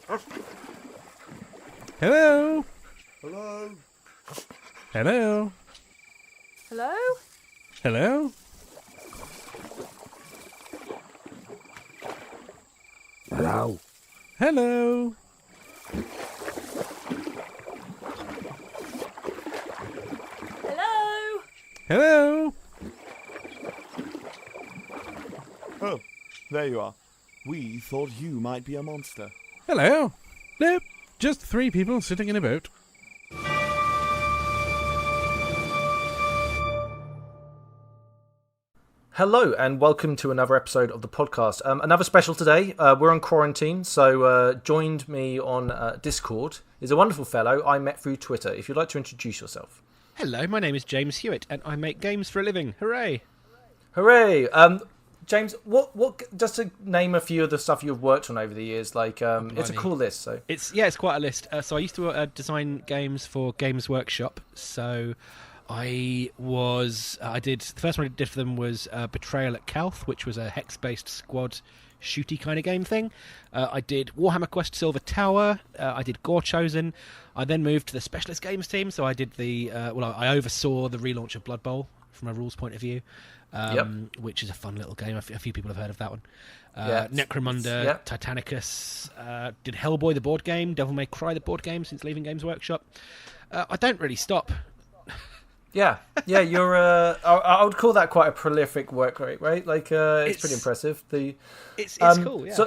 Hello. Hello. Hello. Hello? Hello. Hello. Hello. Hello? Hello. Oh, there you are. We thought you might be a monster. Hello. Nope. Just 3 people sitting in a boat. Hello and welcome to another episode of the podcast. Another special today. We're on quarantine, so joined me on Discord is a wonderful fellow I met through Twitter. If you'd like to introduce yourself. Hello, my name is James Hewitt, and I make games for a living. Hooray! Hooray! James, what? Just to name a few of the stuff you've worked on over the years, like it's a cool list. So It's quite a list. So I used to design games for Games Workshop. So I did the first one I did for them was Betrayal at Calth, which was a hex-based squad shooty kind of game thing. I did Warhammer Quest Silver Tower. I did Gore Chosen. I then moved to the Specialist Games team. So I did I oversaw the relaunch of Blood Bowl from a rules point of view. Which is a fun little game. A few people have heard of that one. Necromunda, Titanicus, did Hellboy the board game, Devil May Cry the board game since leaving Games Workshop. I don't really stop. Yeah, you're. I would call that quite a prolific work rate, right? Like, it's pretty impressive. It's cool. Yeah.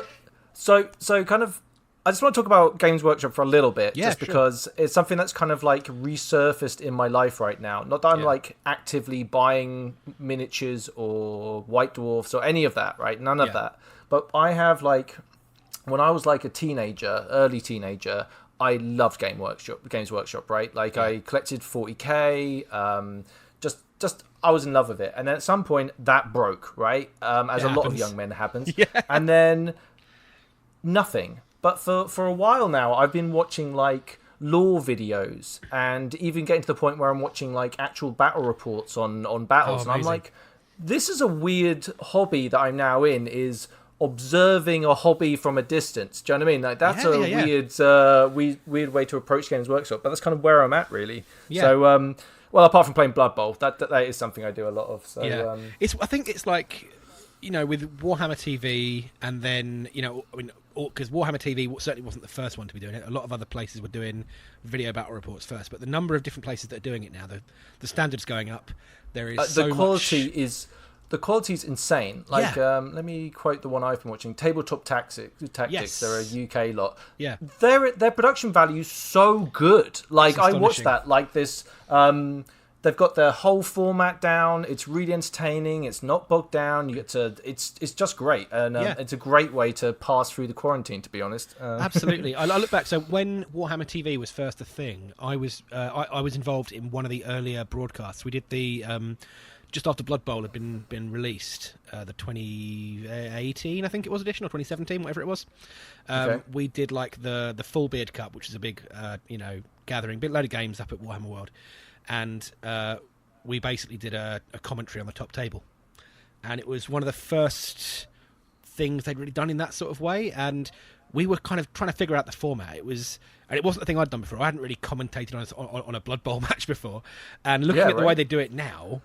So kind of. I just want to talk about Games Workshop for a little bit, because it's something that's kind of like resurfaced in my life right now. Not that I'm like actively buying miniatures or White Dwarfs or any of that, right? None of that. But I have when I was like a teenager, early teenager, I loved Games Workshop, right? Like I collected 40k, just I was in love with it. And then at some point that broke, right? As a lot of young men happens. And then nothing. But for a while now, I've been watching like lore videos and even getting to the point where I'm watching like actual battle reports on battles. And I'm like, this is a weird hobby that I'm now in, is observing a hobby from a distance. Do you know what I mean? Like that's weird way to approach Games Workshop, but that's kind of where I'm at really. Yeah. So, well, apart from playing Blood Bowl, that is something I do a lot of. So, I think it's like, with Warhammer TV, and then, because Warhammer TV certainly wasn't the first one to be doing it. A lot of other places were doing video battle reports first, but the number of different places that are doing it now, the standard's going up. There is the quality is insane. Like, let me quote the one I've been watching, Tabletop Tactics. Yes. They're a UK lot. Yeah, their production value is so good. Like, I watched that. Like this. They've got their whole format down. It's really entertaining. It's not bogged down. You get to. It's just great, and it's a great way to pass through the quarantine. To be honest, absolutely. I look back. So when Warhammer TV was first a thing, I was involved in one of the earlier broadcasts. We did the just after Blood Bowl had been released, the 2018 I think it was edition, or 2017, whatever it was. We did like the Full Beard Cup, which is a big gathering, big load of games up at Warhammer World. And we basically did a commentary on the top table. And it was one of the first things they'd really done in that sort of way. And we were kind of trying to figure out the format. It wasn't a thing I'd done before. I hadn't really commentated on a Blood Bowl match before. And looking at the way they do it now,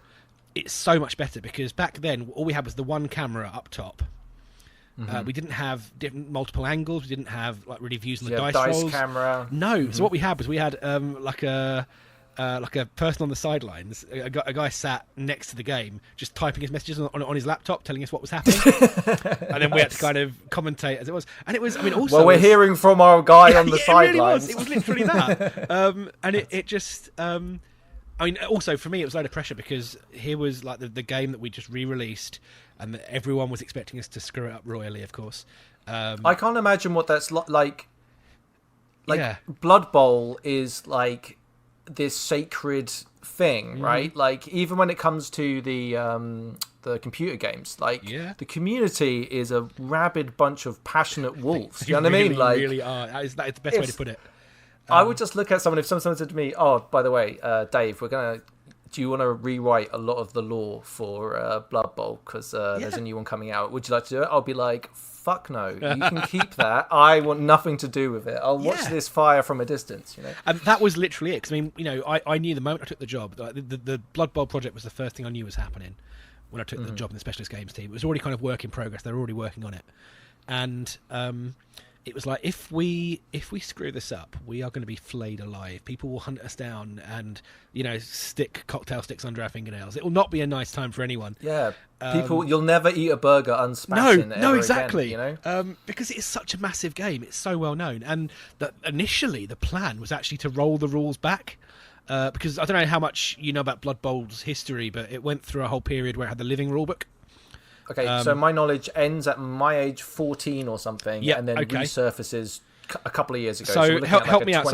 it's so much better, because back then all we had was the one camera up top. We didn't have multiple angles. We didn't have like really views on the dice rolls. Camera. No. So what we had was like a person on the sidelines, a guy sat next to the game, just typing his messages on his laptop, telling us what was happening, and then we had to kind of commentate as it was. And it was, also, well, we're hearing from our guy on the sidelines. It was literally that, and it just. Also for me, it was a load of pressure, because here was like the game that we just re-released, and that everyone was expecting us to screw it up royally, of course. I can't imagine what that's like. Blood Bowl is like this sacred thing, right? Like, even when it comes to the computer games, like the community is a rabid bunch of passionate wolves. You know what I mean? Like, really are. That is the best way to put it. I would just look at someone, if someone said to me, "Oh, by the way, Dave, we're gonna do you want to rewrite a lot of the lore for Blood Bowl? Because there's a new one coming out. Would you like to do it? I'll be like, fuck no. You can keep that. I want nothing to do with it. I'll watch this fire from a distance, you know? And that was literally it. Because, I mean, you know, I knew the moment I took the job, the Blood Bowl project was the first thing I knew was happening when I took the job in the Specialist Games team. It was already kind of work in progress. They were already working on it. And it was like, if we screw this up, we are going to be flayed alive. People will hunt us down and, you know, stick cocktail sticks under our fingernails. It will not be a nice time for anyone. Yeah, you'll never eat a burger unspattering. No, exactly. Again, you know, because it's such a massive game. It's so well known, and initially the plan was actually to roll the rules back. Because I don't know how much you know about Blood Bowl's history, but it went through a whole period where it had the living rulebook. Okay, so my knowledge ends at my age 14 or something, and then resurfaces a couple of years ago. So help me out.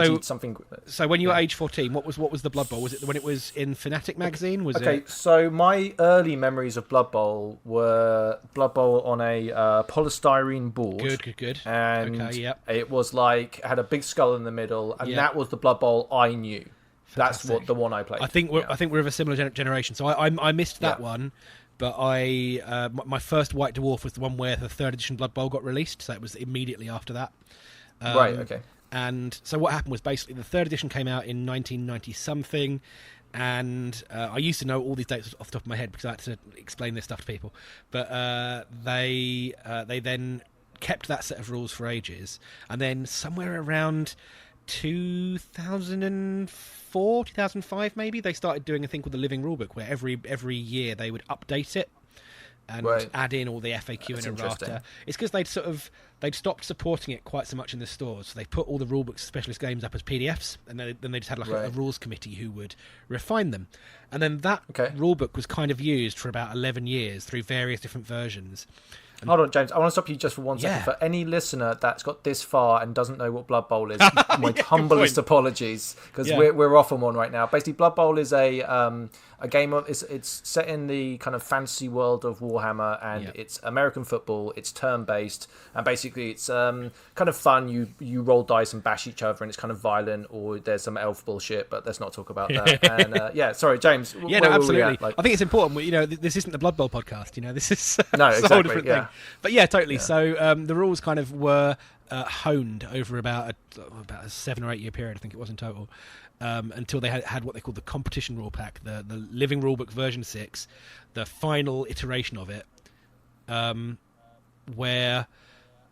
So when you were yeah. age 14, what was the Blood Bowl? Was it when it was in Fanatic magazine? So my early memories of Blood Bowl were Blood Bowl on a polystyrene board. Good. And it was like, it had a big skull in the middle, and that was the Blood Bowl I knew. Fantastic. That's the one I played. I think we're of a similar generation. So I missed that one. But my first White Dwarf was the one where the 3rd edition Blood Bowl got released, so it was immediately after that. Right, okay. And so what happened was basically the 3rd edition came out in 1990-something, and I used to know all these dates off the top of my head because I had to explain this stuff to people. But they then kept that set of rules for ages, and then somewhere around 2004, 2005 maybe, they started doing a thing called the Living Rulebook, where every year they would update it and add in all the FAQ and errata. It's because they'd stopped supporting it quite so much in the stores, so they put all the rulebooks specialist games up as PDFs, and then they just had like a rules committee who would refine them. And then that rulebook was kind of used for about 11 years through various different versions. Hold on, James. I want to stop you just for 1 second. For any listener that's got this far and doesn't know what Blood Bowl is, my humblest apologies, because we're off on one right now. Basically, Blood Bowl is a game of it's set in the kind of fantasy world of Warhammer, and it's American football. It's turn-based, and basically it's kind of fun. You roll dice and bash each other, and it's kind of violent, or there's some elf bullshit, but let's not talk about that. And sorry, James. Yeah, no, absolutely. I think it's important. You know, this isn't the Blood Bowl podcast. You know, this is no, it's exactly, a whole different thing. But yeah, totally. So the rules kind of were honed over about a 7 or 8 year period, I think it was in total, until they had what they called the competition rule pack, the Living Rulebook version 6, the final iteration of it, where,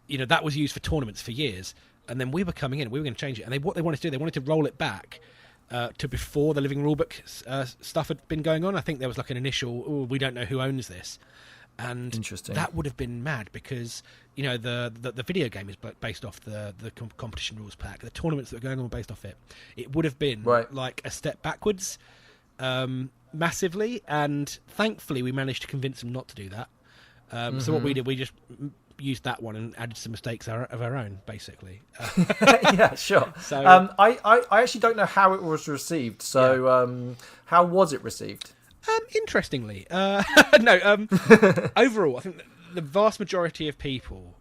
you know, that was used for tournaments for years. And then we were coming in, we were going to change it. And what they wanted to do, they wanted to roll it back to before the Living Rulebook stuff had been going on. I think there was like an initial, we don't know who owns this. And that would have been mad because, you know, the video game is based off the competition rules pack. The tournaments that are going on are based off it. It would have been like a step backwards massively. And thankfully, we managed to convince them not to do that. So what we did, we just used that one and added some mistakes of our own, basically. Yeah, sure. So I actually don't know how it was received. So how was it received? Interestingly, overall, I think the vast majority of people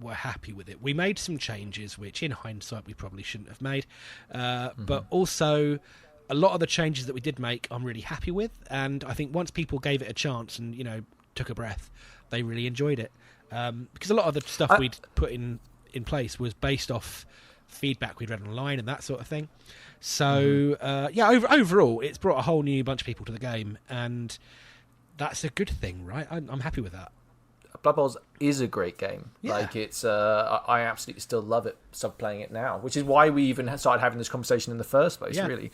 were happy with it. We made some changes, which in hindsight we probably shouldn't have made, but also a lot of the changes that we did make I'm really happy with, and I think once people gave it a chance and, you know, took a breath, they really enjoyed it, because a lot of the stuff we'd put in place was based off feedback we'd read online and that sort of thing. So overall, it's brought a whole new bunch of people to the game, and that's a good thing, right? I'm happy with that. Blood Bowl is a great game. Yeah. Like it's, I absolutely still love it. Stop playing it now, which is why we even started having this conversation in the first place. Really.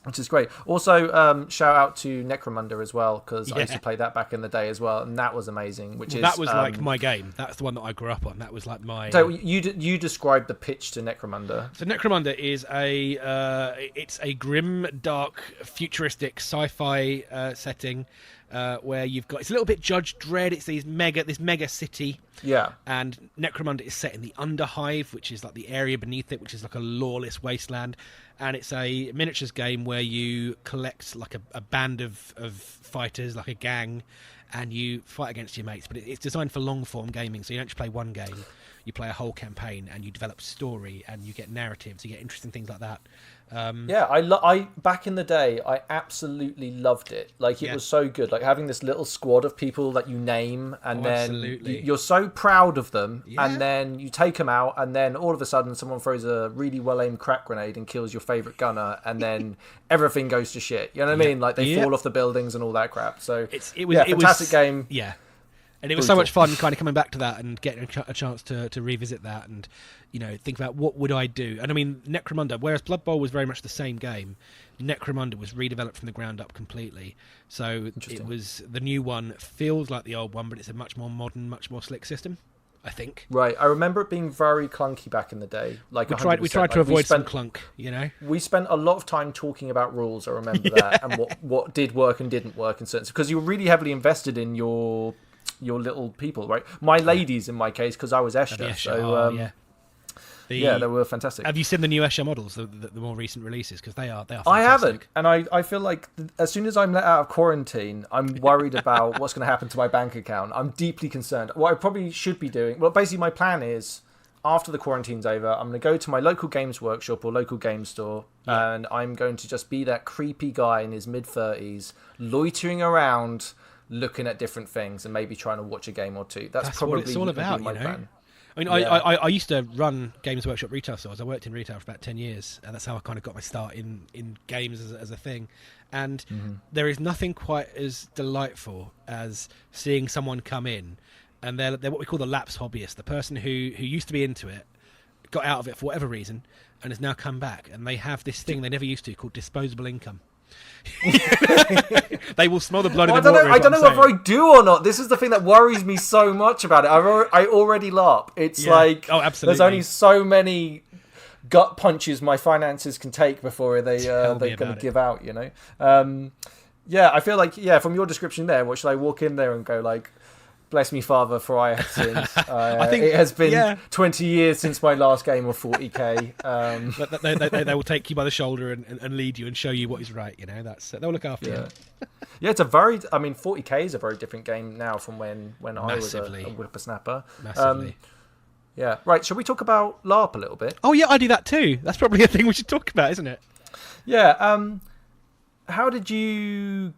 Which is great. Also, shout out to Necromunda as well, because I used to play that back in the day as well, and that was amazing. That was like my game. That's the one that I grew up on. That was like my. So you described the pitch to Necromunda. So Necromunda is it's a grim, dark, futuristic sci-fi setting where you've got, it's a little bit Judge Dredd. It's this mega city. Yeah. And Necromunda is set in the Underhive, which is like the area beneath it, which is like a lawless wasteland. And it's a miniatures game where you collect like a band of fighters, like a gang, and you fight against your mates. But it's designed for long form gaming, so you don't just play one game. You play a whole campaign, and you develop story, and you get narratives, you get interesting things like that. I back in the day, I absolutely loved it. Like, it was so good. Like, having this little squad of people that you name, and then you're so proud of them, and then you take them out, and then all of a sudden someone throws a really well-aimed crack grenade and kills your favourite gunner, and then everything goes to shit. You know what I mean? Like, they fall off the buildings and all that crap. So, it was fantastic game. Yeah. And it was so much fun kind of coming back to that and getting a chance to revisit that and, think about what would I do. And I mean, Necromunda, whereas Blood Bowl was very much the same game, Necromunda was redeveloped from the ground up completely. So it was, the new one feels like the old one, but it's a much more modern, much more slick system, I think. Right. I remember it being very clunky back in the day. Like, we tried to avoid some clunk, We spent a lot of time talking about rules, I remember that, and what did work and didn't work in certain, because you were really heavily invested in your little people, right? My ladies, in my case, because I was Escher. So, they were fantastic. Have you seen the new Escher models, the more recent releases? Because they are fantastic. I haven't, and I feel like as soon as I'm let out of quarantine, I'm worried about what's going to happen to my bank account. I'm deeply concerned. What I probably should be doing, well, basically my plan is, after the quarantine's over, I'm going to go to my local games workshop or local game store, and I'm going to just be that creepy guy in his mid-30s, loitering around, looking at different things and maybe trying to watch a game or two. That's probably what it's all about, my plan. I mean, I used to run Games Workshop retail stores. I worked in retail for about 10 years, and that's how I kind of got my start in games as a thing. And there is nothing quite as delightful as seeing someone come in, and they're what we call the lapsed hobbyist, the person who used to be into it, got out of it for whatever reason, and has now come back, and they have this thing they never used to called disposable income. They will smell the blood in the water. I don't know whether I do or not. This is the thing that worries me so much about it. I already LARP. It's like, absolutely. There's only so many gut punches my finances can take before they're going to give out. I feel like from your description there, what should I walk in there and go like, bless me, Father, for I have sinned. I think it has been 20 years since my last game of 40k. They will take you by the shoulder and lead you and show you what is right. They'll look after you. Yeah, it's 40k is a very different game now from when I was a whippersnapper. Massively. Right. Shall we talk about LARP a little bit? Oh yeah, I do that too. That's probably a thing we should talk about, isn't it? Yeah. How did you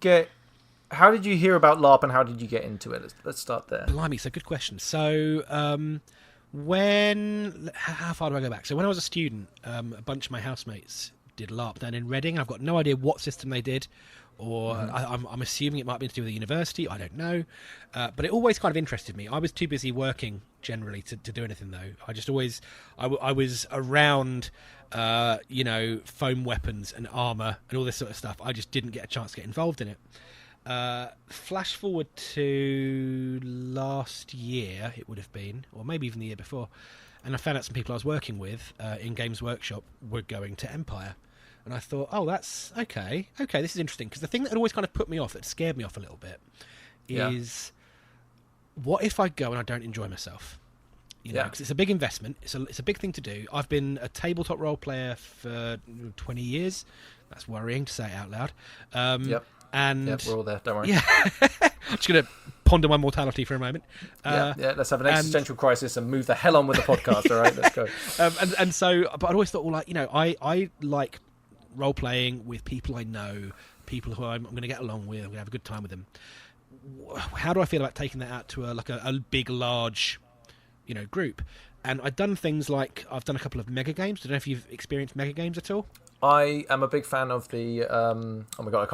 hear about LARP and how did you get into it? Let's start there. Blimey, it's a good question. So, how far do I go back? So when I was a student, a bunch of my housemates did LARP down in Reading. I've got no idea what system they did, or I'm assuming it might be to do with the university. I don't know. But it always kind of interested me. I was too busy working generally to do anything, though. I just always, I was around, foam weapons and armour and all this sort of stuff. I just didn't get a chance to get involved in it. Flash forward to last year, it would have been, or maybe even the year before, and I found out some people I was working with in Games Workshop were going to Empire, and I thought, oh, that's okay, this is interesting, because the thing that had always kind of put me off, that scared me off a little bit, is what if I go and I don't enjoy myself? Because it's a big investment, it's a big thing to do. I've been a tabletop role player for 20 years. That's worrying to say it out loud. And we're all there, don't worry. Yeah. I'm just going to ponder my mortality for a moment. Let's have an existential crisis and move the hell on with the podcast, all right? Let's go. And so, but I'd always thought, I like role-playing with people I know, people who I'm going to get along with, I'm going to have a good time with them. How do I feel about taking that out to a big, large, group? And I've done things like, I've done a couple of mega games. I don't know if you've experienced mega games at all. I am a big fan of the oh my god,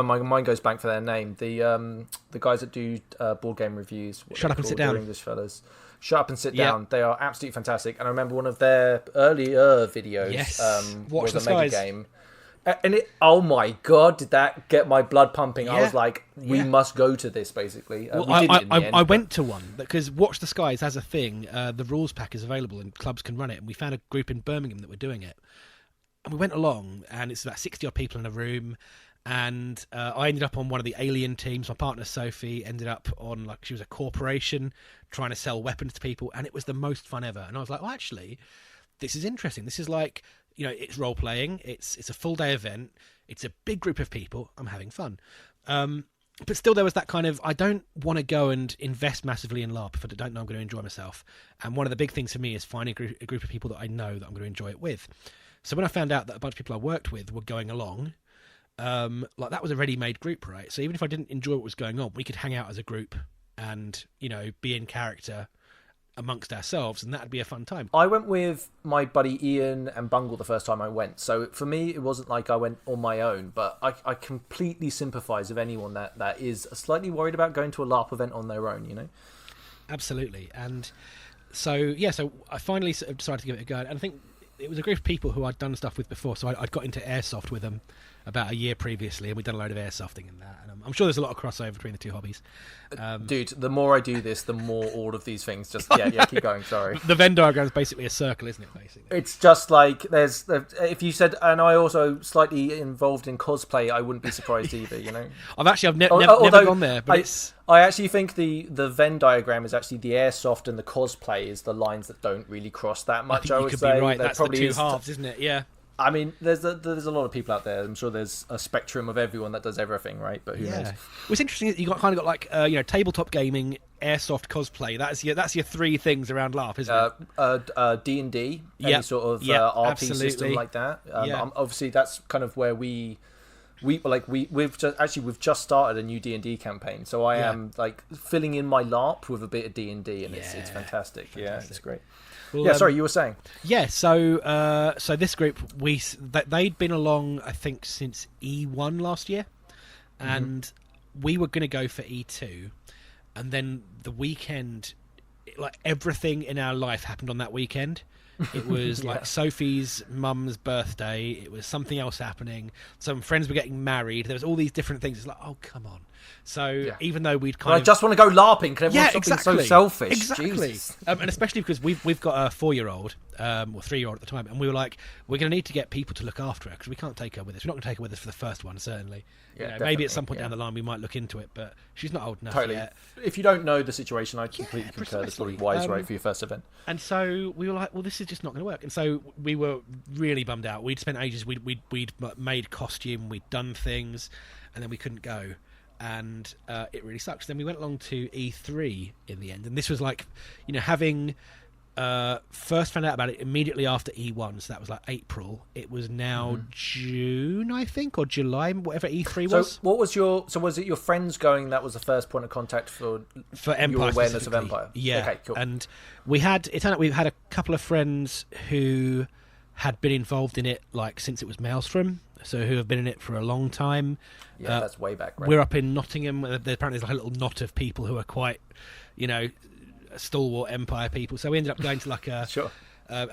my mind goes blank for their name. The guys that do board game reviews. Shut Up and Sit Down. English fellas. Shut Up and Sit Down. They are absolutely fantastic. And I remember one of their earlier videos Watch was the a mega game. And oh my god, did that get my blood pumping? I was like, we must go to this, basically. I went to one, because Watch the Skies has a thing. The rules pack is available and clubs can run it. And we found a group in Birmingham that were doing it. And we went along, and it's about 60 odd people in a room, and I ended up on one of the alien teams. My partner Sophie ended up on, she was a corporation trying to sell weapons to people, and it was the most fun ever. And I was like, actually, this is interesting. This is it's role playing. It's a full day event. It's a big group of people. I'm having fun. but still there was that kind of, I don't want to go and invest massively in LARP if I don't know I'm going to enjoy myself. And one of the big things for me is finding a group of people that I know that I'm going to enjoy it with. So when I found out that a bunch of people I worked with were going along, like that was a ready-made group, right? So even if I didn't enjoy what was going on, we could hang out as a group and, you know, be in character amongst ourselves, and that'd be a fun time. I went with my buddy Ian and Bungle the first time I went, so for me it wasn't like I went on my own, but I completely sympathise with anyone that is slightly worried about going to a LARP event on their own, you know? Absolutely. And so I finally sort of decided to give it a go, and I think it was a group of people who I'd done stuff with before, so I'd got into airsoft with them about a year previously, and we'd done a load of airsofting and that, and I'm sure there's a lot of crossover between the two hobbies. Dude, the more I do this, the more all of these things just keep going. Sorry. The Venn diagram is basically a circle, isn't it? Basically, it's just like if you said, and I also slightly involved in cosplay, I wouldn't be surprised either. You know, I've never gone there, but I actually think the Venn diagram is actually the airsoft and the cosplay is the lines that don't really cross that much. I would say be right. There That's probably the two halves, isn't it? Yeah. I mean, there's a lot of people out there. I'm sure there's a spectrum of everyone that does everything, right? But who knows? What's interesting is you kind of got like tabletop gaming, airsoft, cosplay. That's your three things around LARP, isn't it? D&D, any sort of RP absolutely. system like that. Obviously, that's kind of where we've just started a new D&D campaign. So I am like filling in my LARP with a bit of D&D, and it's fantastic. Yeah, it's great. Well, sorry, you were saying. Yeah, so this group, they'd been along, I think, since E1 last year, and we were going to go for E2, and then the weekend, like everything in our life happened on that weekend. It was like Sophie's mum's birthday. It was something else happening. Some friends were getting married. There was all these different things. It's like, oh, come on. So even though we'd I just want to go LARPing. Can everyone stop being so selfish? Exactly. And especially because we've got a 4-year-old, or 3-year-old at the time, and we were like, we're going to need to get people to look after her because we can't take her with us. We're not going to take her with us for the first one, certainly. Yeah, maybe at some point down the line we might look into it, but she's not old enough yet. If you don't know the situation, I completely concur. That's probably wise, right, for your first event. And so we were like, well, this is just not going to work. And so we were really bummed out. We'd spent ages. We'd made costume. We'd done things, and then we couldn't go. And it really sucks. Then we went along to E3 in the end, and this was like, having first found out about it immediately after E1, so that was like April. It was now June, I think, or July, whatever E3 was. So was it your friends going? That was the first point of contact for Empire, your awareness of Empire. Yeah. Okay, cool. And it turned out we had a couple of friends who had been involved in it like since it was Maelstrom, so who have been in it for a long time. Yeah, that's way back. Right? We're up in Nottingham. Apparently, there's like a little knot of people who are quite, stalwart Empire people. So we ended up going to like a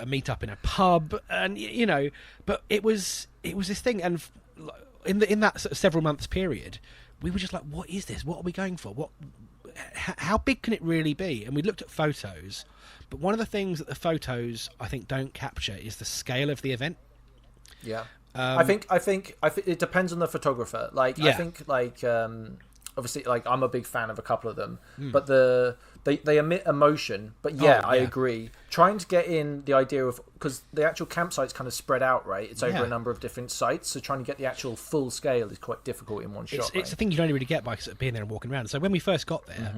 meet up in a pub, and but it was this thing, and in that sort of several months period, we were just like, what is this? What are we going for? How big can it really be? And we looked at photos, but one of the things that the photos I think don't capture is the scale of the event. Yeah. I think it depends on the photographer. I think obviously I'm a big fan of a couple of them, but they emit emotion. But I agree. Trying to get in the idea of, because the actual campsite's kind of spread out, right? It's over a number of different sites, so trying to get the actual full scale is quite difficult in one shot. It's a thing you don't really get by sort of being there and walking around. So when we first got there,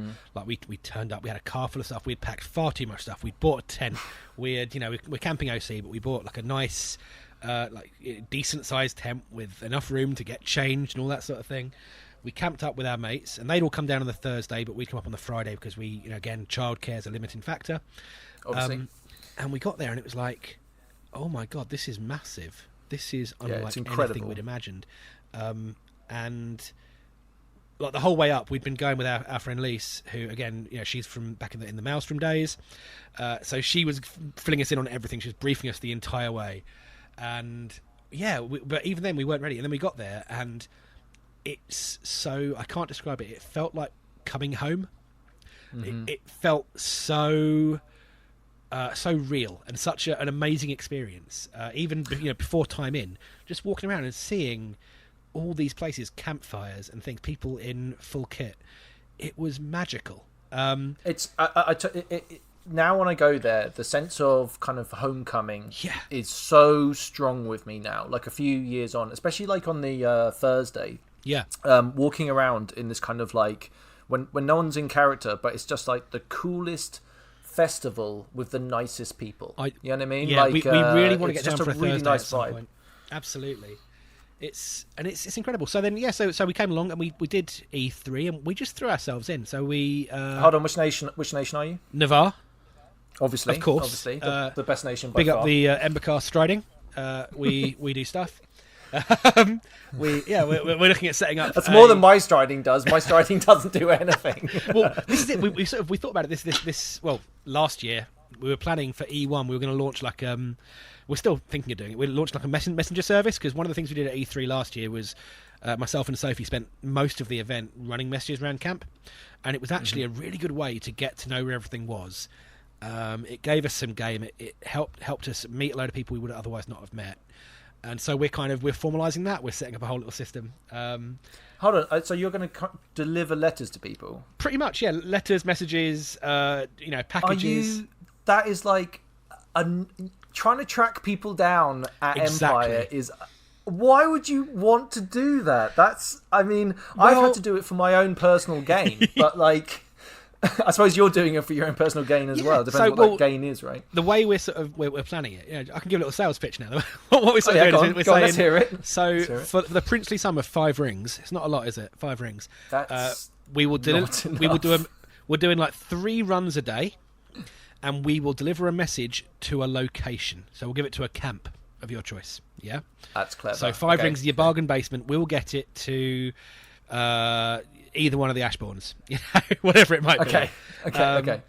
we turned up, we had a car full of stuff. We'd packed far too much stuff. We'd bought a tent. We're camping OC, but we bought like a nice, decent sized tent with enough room to get changed and all that sort of thing. We camped up with our mates, and they'd all come down on the Thursday, but we'd come up on the Friday because we, again, childcare is a limiting factor. Obviously. And we got there, and it was like, oh my God, this is massive. This is unlike anything we'd imagined. And like the whole way up, we'd been going with our friend Lise, who, again, she's from back in the Maelstrom days. So she was filling us in on everything. She was briefing us the entire way. And but even then we weren't ready. And then we got there, and it's so, I can't describe it. It felt like coming home. It felt so real and such an amazing experience. Even before time in, just walking around and seeing all these places, campfires and things, people in full kit. It was magical. Now when I go there, the sense of kind of homecoming is so strong with me now. Like a few years on, especially like on the Thursday. Yeah. Walking around in this kind of like when no one's in character, but it's just like the coolest festival with the nicest people. You know what I mean? Yeah, like, we really want to get down just for a really Thursday nice at some vibe. point. Absolutely. It's incredible. So then, so we came along and we did E3 and we just threw ourselves in. So we hold on, which nation are you? Navarre, obviously, of course, obviously, the best nation by big far. up the Embercast striding. We do stuff. We're looking at setting up. That's more than my striding does. My striding doesn't do anything. Well, this is it. We thought about it. This last year we were planning for E1. We were going to launch like we're still thinking of doing it. We launched like a messenger service because one of the things we did at E3 last year was myself and Sophie spent most of the event running messages around camp, and it was actually a really good way to get to know where everything was. It gave us some game. It helped us meet a load of people we would otherwise not have met. And so we're formalising that. We're setting up a whole little system. Hold on. So you're going to deliver letters to people? Pretty much, yeah. Letters, messages, packages. That is like trying to track people down at Empire is. Why would you want to do that? I've had to do it for my own personal gain, but like. I suppose you're doing it for your own personal gain as well. Depends what that gain is, right? The way we're planning it, I can give a little sales pitch now. What we're doing is we're saying, let's hear it. So for the princely sum of 5 rings, it's not a lot, is it? 5 rings. That's we're doing like 3 runs a day, and we will deliver a message to a location. So we'll give it to a camp of your choice. Yeah, that's clever. So 5 rings in your bargain basement. We'll get it to. Either one of the Ashbournes, whatever it might be. Okay.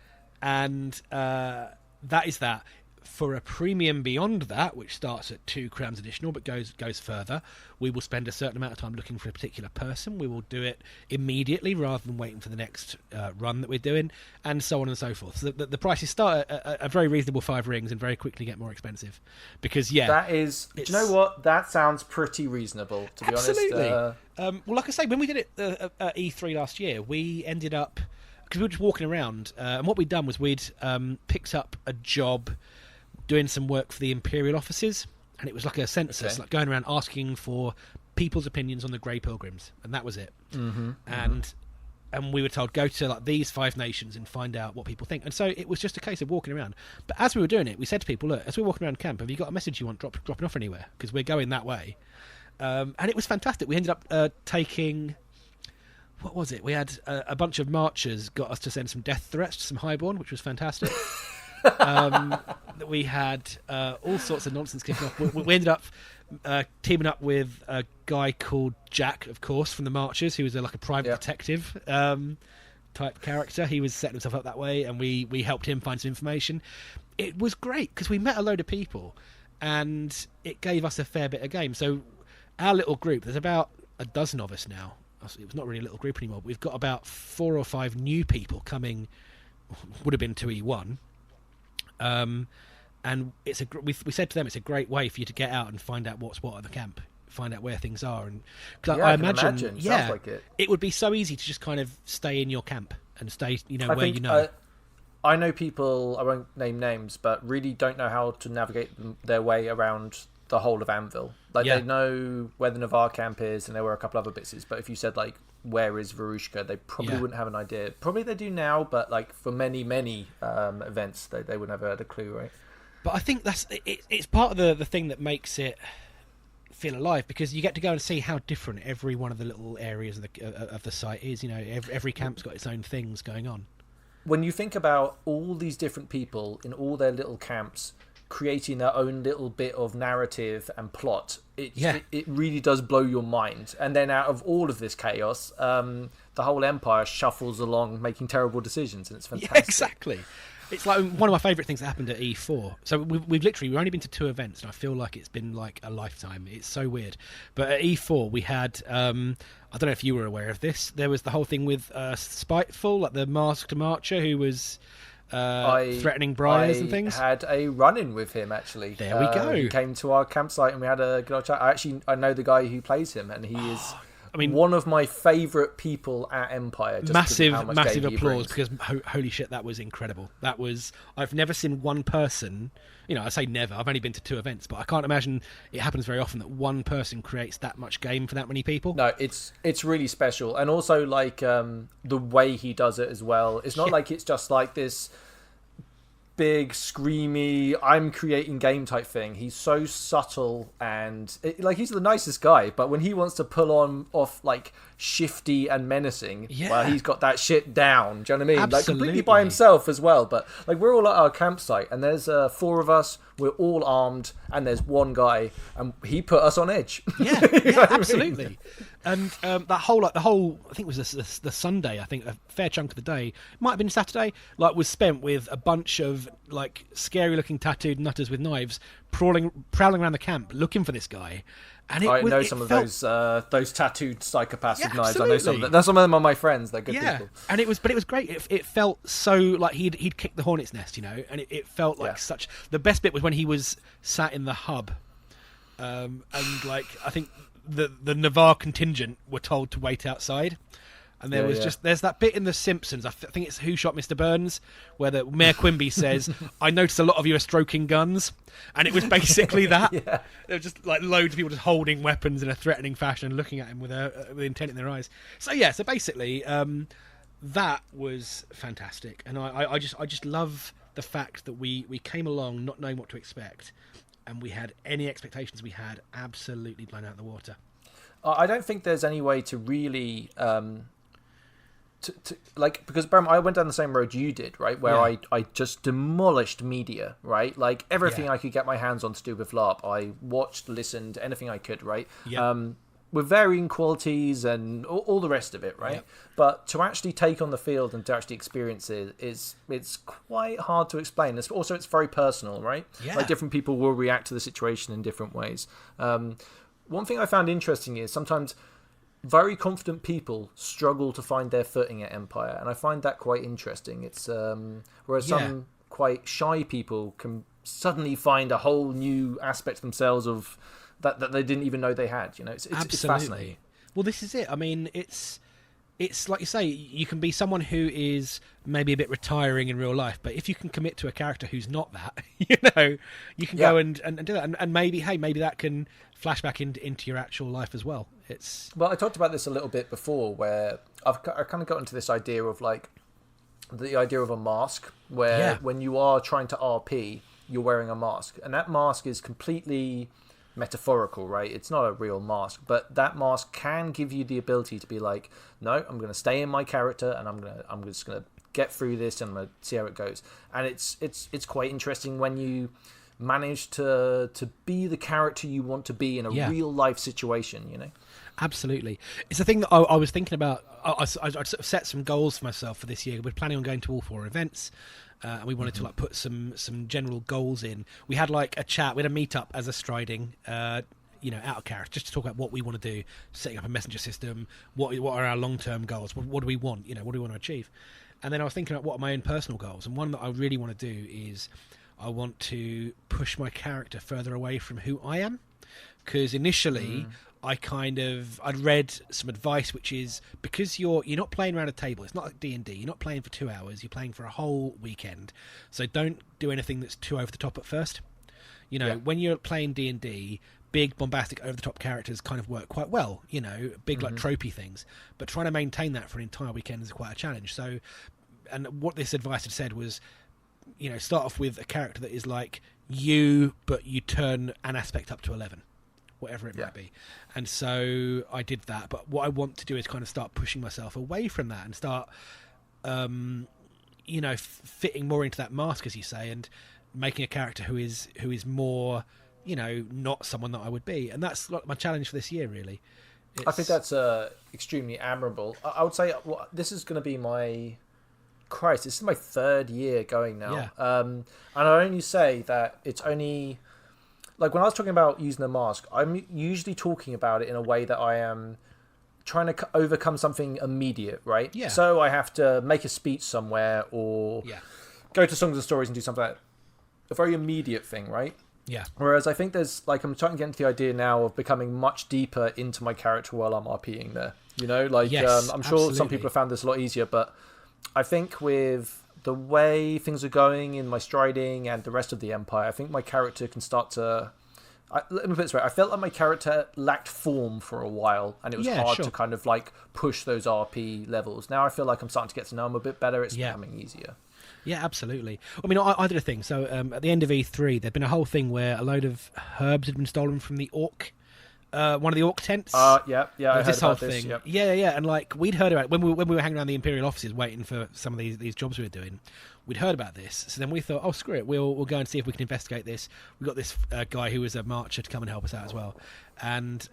And that is that. For a premium beyond that, which starts at £2 additional but goes further, we will spend a certain amount of time looking for a particular person. We will do it immediately rather than waiting for the next run that we're doing, and so on and so forth. So the prices start at a very reasonable 5 rings and very quickly get more expensive. Because, that is... Do you know what? That sounds pretty reasonable, to be honest. Absolutely. Well, like I say, when we did it at E3 last year, we ended up... Because we were just walking around, and what we'd done was we'd picked up a job... doing some work for the Imperial offices, and it was like a census, like going around asking for people's opinions on the Grey Pilgrims, and that was it. And we were told, go to like these 5 nations and find out what people think. And so it was just a case of walking around. But as we were doing it, we said to people, look, as we're walking around camp, have you got a message you want dropping off anywhere? Because we're going that way. And it was fantastic. We ended up taking... What was it? We had a bunch of marchers got us to send some death threats to some highborn, which was fantastic. We had all sorts of nonsense kicking off. We ended up teaming up with a guy called Jack, of course, from the Marchers, who was like a private detective type character. He was setting himself up that way, and we helped him find some information. It was great because we met a load of people, and it gave us a fair bit of game. So our little group, there's about a dozen of us now. It was not really a little group anymore, but we've got about 4 or 5 new people coming. Would have been to E1. And we said to them, it's a great way for you to get out and find out what's what at the camp, find out where things are, and cause I imagine sounds like it would be so easy to just kind of stay in your camp and stay, where I know people, I won't name names, but really don't know how to navigate their way around the whole of Anvil. They know where the Navarre camp is, and there were a couple other bits. But if you said where is Varushka, they probably wouldn't have an idea. Probably they do now, but for many events, they wouldn't have had a clue, right? But I think it's part of the thing that makes it feel alive, because you get to go and see how different every one of the little areas of the site is. Every camp's got its own things going on. When you think about all these different people in all their little camps creating their own little bit of narrative and plot, it really does blow your mind. And then out of all of this chaos, the whole Empire shuffles along making terrible decisions, and it's fantastic. Yeah, exactly. It's like one of my favourite things that happened at E4. So we've only been to 2 events, and I feel like it's been like a lifetime. It's so weird. But at E4 we had, I don't know if you were aware of this, there was the whole thing with Spiteful, like the masked marcher who was threatening briars and things. I had a run-in with him, actually. There we go. He came to our campsite and we had a good old chat. I know the guy who plays him, and he is mean, one of my favourite people at Empire. Just massive how much massive game he applause brings. because holy shit, that was incredible. That was, I've never seen one person, you know, I say never, I've only been to 2 events, but I can't imagine it happens very often that one person creates that much game for that many people. No, it's really special, and also like the way he does it as well. It's not like it's just like this big screamy I'm creating game type thing. He's so subtle and like he's the nicest guy, but when he wants to pull off like shifty and menacing, well, he's got that shit down. Do you know what I mean? Absolutely. Like completely by himself as well. But like we're all at our campsite and there's 4 of us, we're all armed, and there's one guy, and he put us on edge. Yeah, absolutely. I mean? And the whole I think it was the Sunday, I think a fair chunk of the day, might have been Saturday, like was spent with a bunch of like scary looking tattooed nutters with knives prowling around the camp looking for this guy. And I know some of those tattooed psychopaths with knives. I know some of them. Some of them are my friends. They're good people. And it was great. It felt so like he'd kicked the hornet's nest, you know, and it felt like such. The best bit was when he was sat in the hub, and like I think the Navarre contingent were told to wait outside. And there was there's that bit in The Simpsons, I think it's Who Shot Mr. Burns, where the Mayor Quimby says, I noticed a lot of you are stroking guns. And it was basically that. There were just like loads of people just holding weapons in a threatening fashion and looking at him with intent in their eyes. So basically that was fantastic. And I just love the fact that we came along not knowing what to expect, and we had any expectations we had absolutely blown out of the water. I don't think there's any way to really... because Bram, I went down the same road you did, right? Where I just demolished media, right? Like everything I could get my hands on to do with LARP, I watched, listened, anything I could, right? With varying qualities and all the rest of it, right? But to actually take on the field and to actually experience it it's quite hard to explain. It's very personal, right? Like different people will react to the situation in different ways. One thing I found interesting is sometimes very confident people struggle to find their footing at Empire, and I find that quite interesting. It's whereas some quite shy people can suddenly find a whole new aspect of themselves of that they didn't even know they had. You know, it's fascinating. Well, this is it. I mean, it's like you say, you can be someone who is maybe a bit retiring in real life, but if you can commit to a character who's not that, you know, you can go and do that, and maybe that can flash back into your actual life as well. Well, I talked about this a little bit before, where I kind of got into this idea of like the idea of a mask, where when you are trying to RP, you're wearing a mask, and that mask is completely metaphorical, right? It's not a real mask, but that mask can give you the ability to be like, no, I'm going to stay in my character, and I'm just going to get through this, and I'm going to see how it goes. And it's quite interesting when you manage to be the character you want to be in a real life situation, you know. Absolutely. It's the thing that I was thinking about. I sort of set some goals for myself for this year. We're planning on going to all 4 events, and we wanted to like put some general goals in. We had like a chat, we had a meet up as a striding, out of character, just to talk about what we want to do, setting up a messenger system, what are our long-term goals, what do we want, what do we want to achieve. And then I was thinking about what are my own personal goals, and one that I really want to do is I want to push my character further away from who I am, because initially I'd read some advice, which is because you're not playing around a table. It's not like D&D. You're not playing for 2 hours. You're playing for a whole weekend. So don't do anything that's too over the top at first. When you're playing D&D, big bombastic over the top characters kind of work quite well. Big like tropey things. But trying to maintain that for an entire weekend is quite a challenge. So, and what this advice had said was, start off with a character that is like you, but you turn an aspect up to 11. Whatever it might be. And so I did that, but what I want to do is kind of start pushing myself away from that and start fitting more into that mask, as you say, and making a character who is more not someone that I would be. And that's like my challenge for this year, really. I think that's extremely admirable. I would say this is going to be this is my 3rd year going now. And I only say that it's only... Like, when I was talking about using a mask, I'm usually talking about it in a way that I am trying to overcome something immediate, right? Yeah. So I have to make a speech somewhere or go to Songs and Stories and do something like that. A very immediate thing, right? Yeah. Whereas I think there's like I'm starting to get into the idea now of becoming much deeper into my character while I'm RPing there. You know, like Yes, I'm sure some absolutely. people have found this a lot easier, but I think with the way things are going in my striding and the rest of the Empire, I think my character can start to. Let me put it this way: I felt like my character lacked form for a while, and it was hard to kind of like push those RP levels. Now I feel like I'm starting to get to know him a bit better. It's becoming easier. Yeah, absolutely. I mean, I did a thing. So at the end of E3, there'd been a whole thing where a load of herbs had been stolen from the orc, one of the orc tents. Yeah. I heard this about whole this. thing. Yep. Yeah. And like we'd heard about it when we were hanging around the Imperial offices waiting for some of these jobs we were doing. We'd heard about this, so then we thought, oh screw it, we'll go and see if we can investigate this. We got this guy who was a marcher to come and help us out as well, and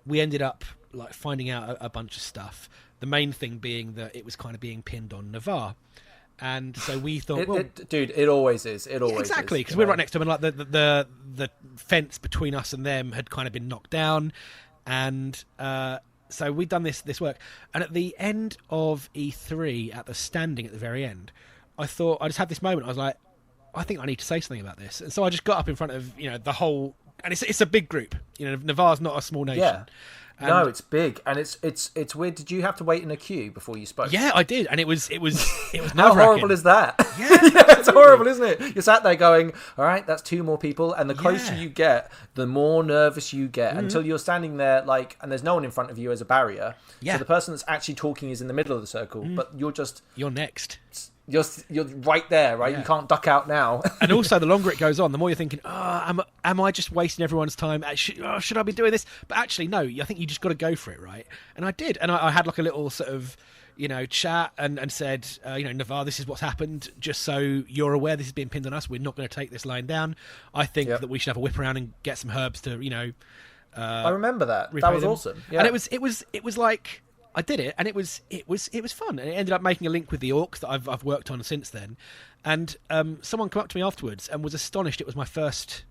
we ended up like finding out a bunch of stuff. The main thing being that it was kind of being pinned on Navarre. And so we thought, it always is. It always exactly, is, because we're right next to them, and like the fence between us and them had kind of been knocked down, and so we'd done this work. And at the end of E3, at the standing at the very end, I thought I just had this moment. I was like, I think I need to say something about this, and so I just got up in front of the whole, and it's a big group. Navarre's not a small nation. Yeah. No, it's big, and it's weird. Did you have to wait in a queue before you spoke? Yeah, I did, and it was How horrible is that? Yeah, it's horrible, isn't it? You're sat there going, all right, that's 2 more people, and the closer you get, the more nervous you get, until you're standing there like, and there's no one in front of you as a barrier. Yeah. So the person that's actually talking is in the middle of the circle, but you're next. You're right there, right? Yeah. You can't duck out now. And also, the longer it goes on, the more you're thinking, am I just wasting everyone's time? Should I be doing this? But actually, no, I think you just got to go for it, right? And I did. And I had like a little sort of, chat and said, Navarre, this is what's happened. Just so you're aware, this is being pinned on us. We're not going to take this line down. I think that we should have a whip around and get some herbs to, I remember that. That was awesome. Yeah. And it was like... I did it, and it was fun, and it ended up making a link with the orcs that I've worked on since then. And someone came up to me afterwards and was astonished it was my first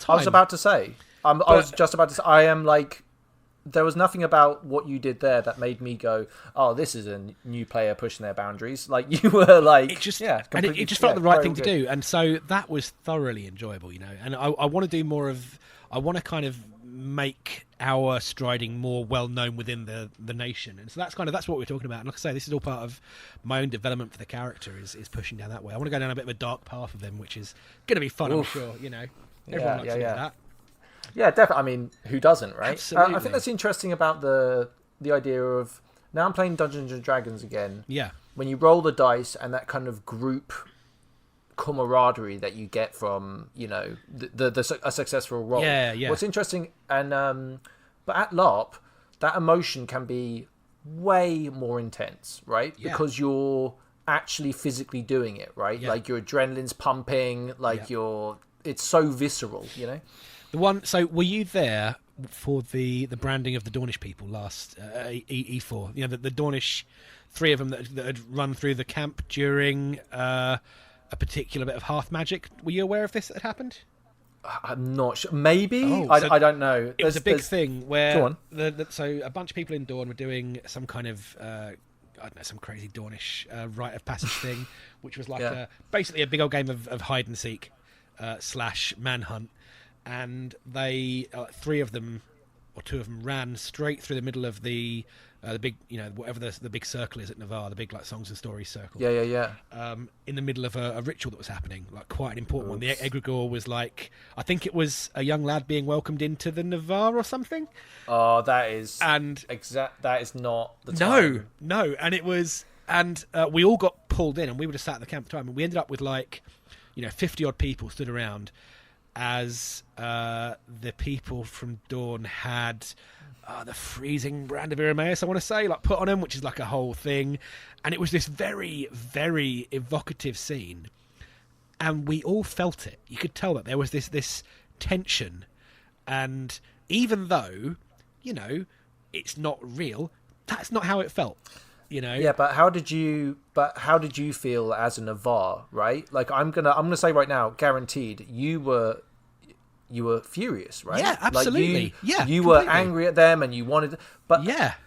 time. I was about to say, I was just about to say, I am like, there was nothing about what you did there that made me go, oh, this is a new player pushing their boundaries. Like you were like, it just felt like the right thing to do, and so that was thoroughly enjoyable, And I want to do more of. I want to kind of make our striding more well known within the nation, and so that's what we're talking about. And like I say, this is all part of my own development for the character is pushing down that way. I want to go down a bit of a dark path with them, which is going to be fun. I'm sure everyone likes to do that. Yeah, definitely. I mean, who doesn't, right? Absolutely. I think that's interesting about the idea of now I'm playing Dungeons and Dragons again. Yeah, when you roll the dice and that kind of group camaraderie that you get from a successful roll. Yeah. What's interesting, and but at LARP, that emotion can be way more intense, right? Yeah. Because you're actually physically doing it, right? Yeah. Like your adrenaline's pumping, like it's so visceral, So were you there for the branding of the Dornish people last E4? The Dornish, 3 of them that had run through the camp during a particular bit of hearth magic. Were you aware of this that had happened? I'm not sure. Maybe. So I don't know. It was a big thing where Go on. So a bunch of people in Dorne were doing some kind of some crazy Dornish rite of passage thing, which was like basically a big old game of hide and seek / manhunt, and they 3 of them or 2 of them ran straight through the middle of the big, whatever the big circle is at Navarre, the big like songs and stories circle. Yeah. In the middle of a ritual that was happening, like quite an important one. The egregore was like, I think it was a young lad being welcomed into the Navarre or something. Oh, that is that is not the time. No, and it was, and we all got pulled in, and we were just sat at the camp at the time, and we ended up with like, 50 odd people stood around as the people from Dawn had the freezing brand of Irenaeus, I want to say, like put on him, which is like a whole thing. And it was this very, very evocative scene. And we all felt it. You could tell that there was this tension. And even though, it's not real, that's not how it felt. Yeah, but how did you feel as a Navarre, right? Like I'm gonna say right now, guaranteed, you were furious, right? Yeah, absolutely. Like you were angry at them and you wanted, but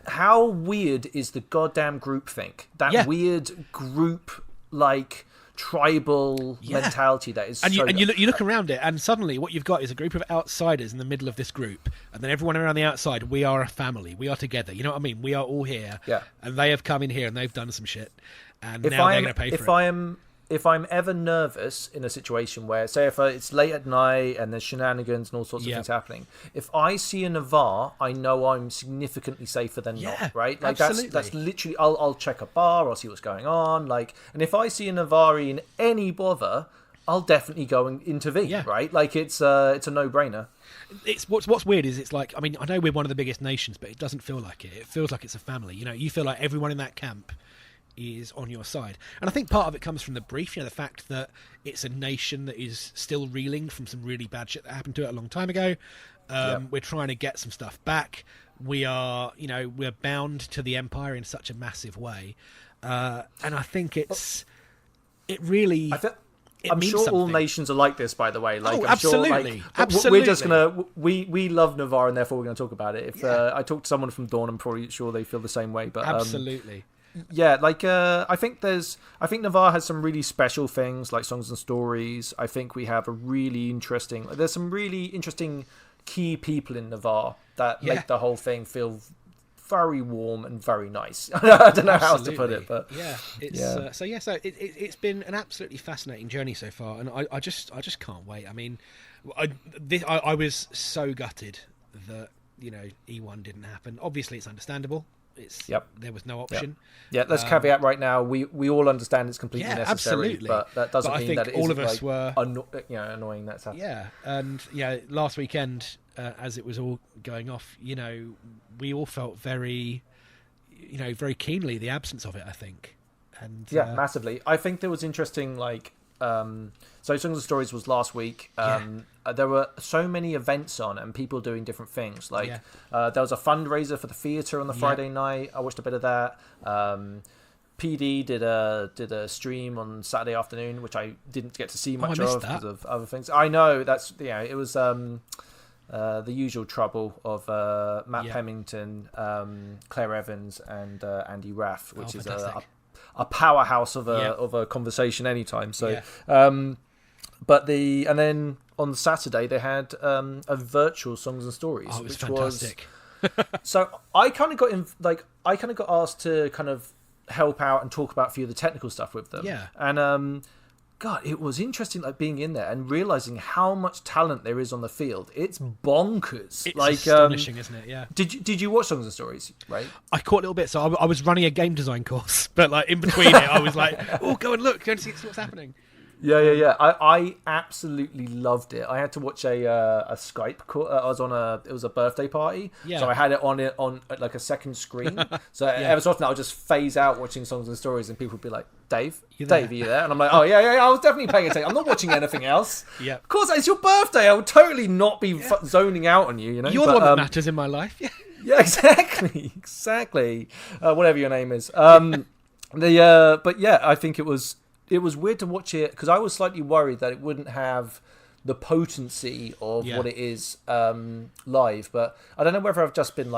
how weird is the goddamn group think? That weird group, like tribal mentality that is. And so you look around it, and suddenly what you've got is a group of outsiders in the middle of this group, and then everyone around the outside. We are a family. We are together. You know what I mean? We are all here. Yeah. And they have come in here and they've done some shit, and now they're going to pay for it. If I'm ever nervous in a situation where, say, if it's late at night and there's shenanigans and all sorts of things happening, if I see a Navarre, I know I'm significantly safer than not, right? Like absolutely. that's literally, I'll check a bar, I'll see what's going on, like, and if I see a Navarre in any bother, I'll definitely go and intervene, right? Like it's a no-brainer. It's what's weird is it's like, I mean, I know we're one of the biggest nations, but it doesn't feel like it. It feels like it's a family. You know, you feel like everyone in that camp is on your side, and I think part of it comes from the brief, the fact that it's a nation that is still reeling from some really bad shit that happened to it a long time ago. We're trying to get some stuff back. We are, we're bound to the empire in such a massive way, and I think it really. I'm sure something. All nations are like this, by the way. Like, I'm absolutely, sure, absolutely. We're just gonna we love Navarre, and therefore we're gonna talk about it. If I talk to someone from Dawn, I'm probably sure they feel the same way. But absolutely. I think Navarre has some really special things like songs and stories. I think we have there's some really interesting key people in Navarre that make the whole thing feel very warm and very nice. I don't know how else to put it, but it's been an absolutely fascinating journey so far, and I just can't wait. I mean, I was so gutted that E1 didn't happen. Obviously, it's understandable. There was no option. Let's caveat right now. We all understand it's completely necessary, absolutely. But that doesn't mean that it all isn't of us were annoying that's happening. Yeah, and last weekend, as it was all going off, we all felt very, very keenly the absence of it. I think, and massively. I think there was interesting so Songs and Stories was last week. There were so many events on and people doing different things. There was a fundraiser for the theatre on the Friday night. I watched a bit of that. PD did a stream on Saturday afternoon, which I didn't get to see much of because of other things. I know that's it was the usual trouble of Matt Pemington, Claire Evans, and Andy Raff, which is a powerhouse of a conversation anytime. So, and then on Saturday they had a virtual Songs and Stories, which was fantastic. So I kind of got asked to kind of help out and talk about a few of the technical stuff with them. Yeah, and God, it was interesting, being in there and realizing how much talent there is on the field. It's bonkers. It's astonishing, isn't it? Yeah. Did you watch Songs and Stories? Right. I caught a little bit. So I was running a game design course, but in between it, I was like, "Oh, go and look, go and see what's happening." Yeah. I absolutely loved it. I had to watch a Skype call. I was on it was a birthday party, so I had it on a second screen. So every so often I would just phase out watching Songs and Stories, and people would be like, Dave, are you there? And I'm like, oh yeah, I was definitely paying attention. I'm not watching anything else. Yeah, of course, it's your birthday. I would totally not be zoning out on you. You're the one that matters in my life. Yeah, exactly. Whatever your name is. But I think it was weird to watch it because I was slightly worried that it wouldn't have the potency of what it is live. But I don't know whether I've just been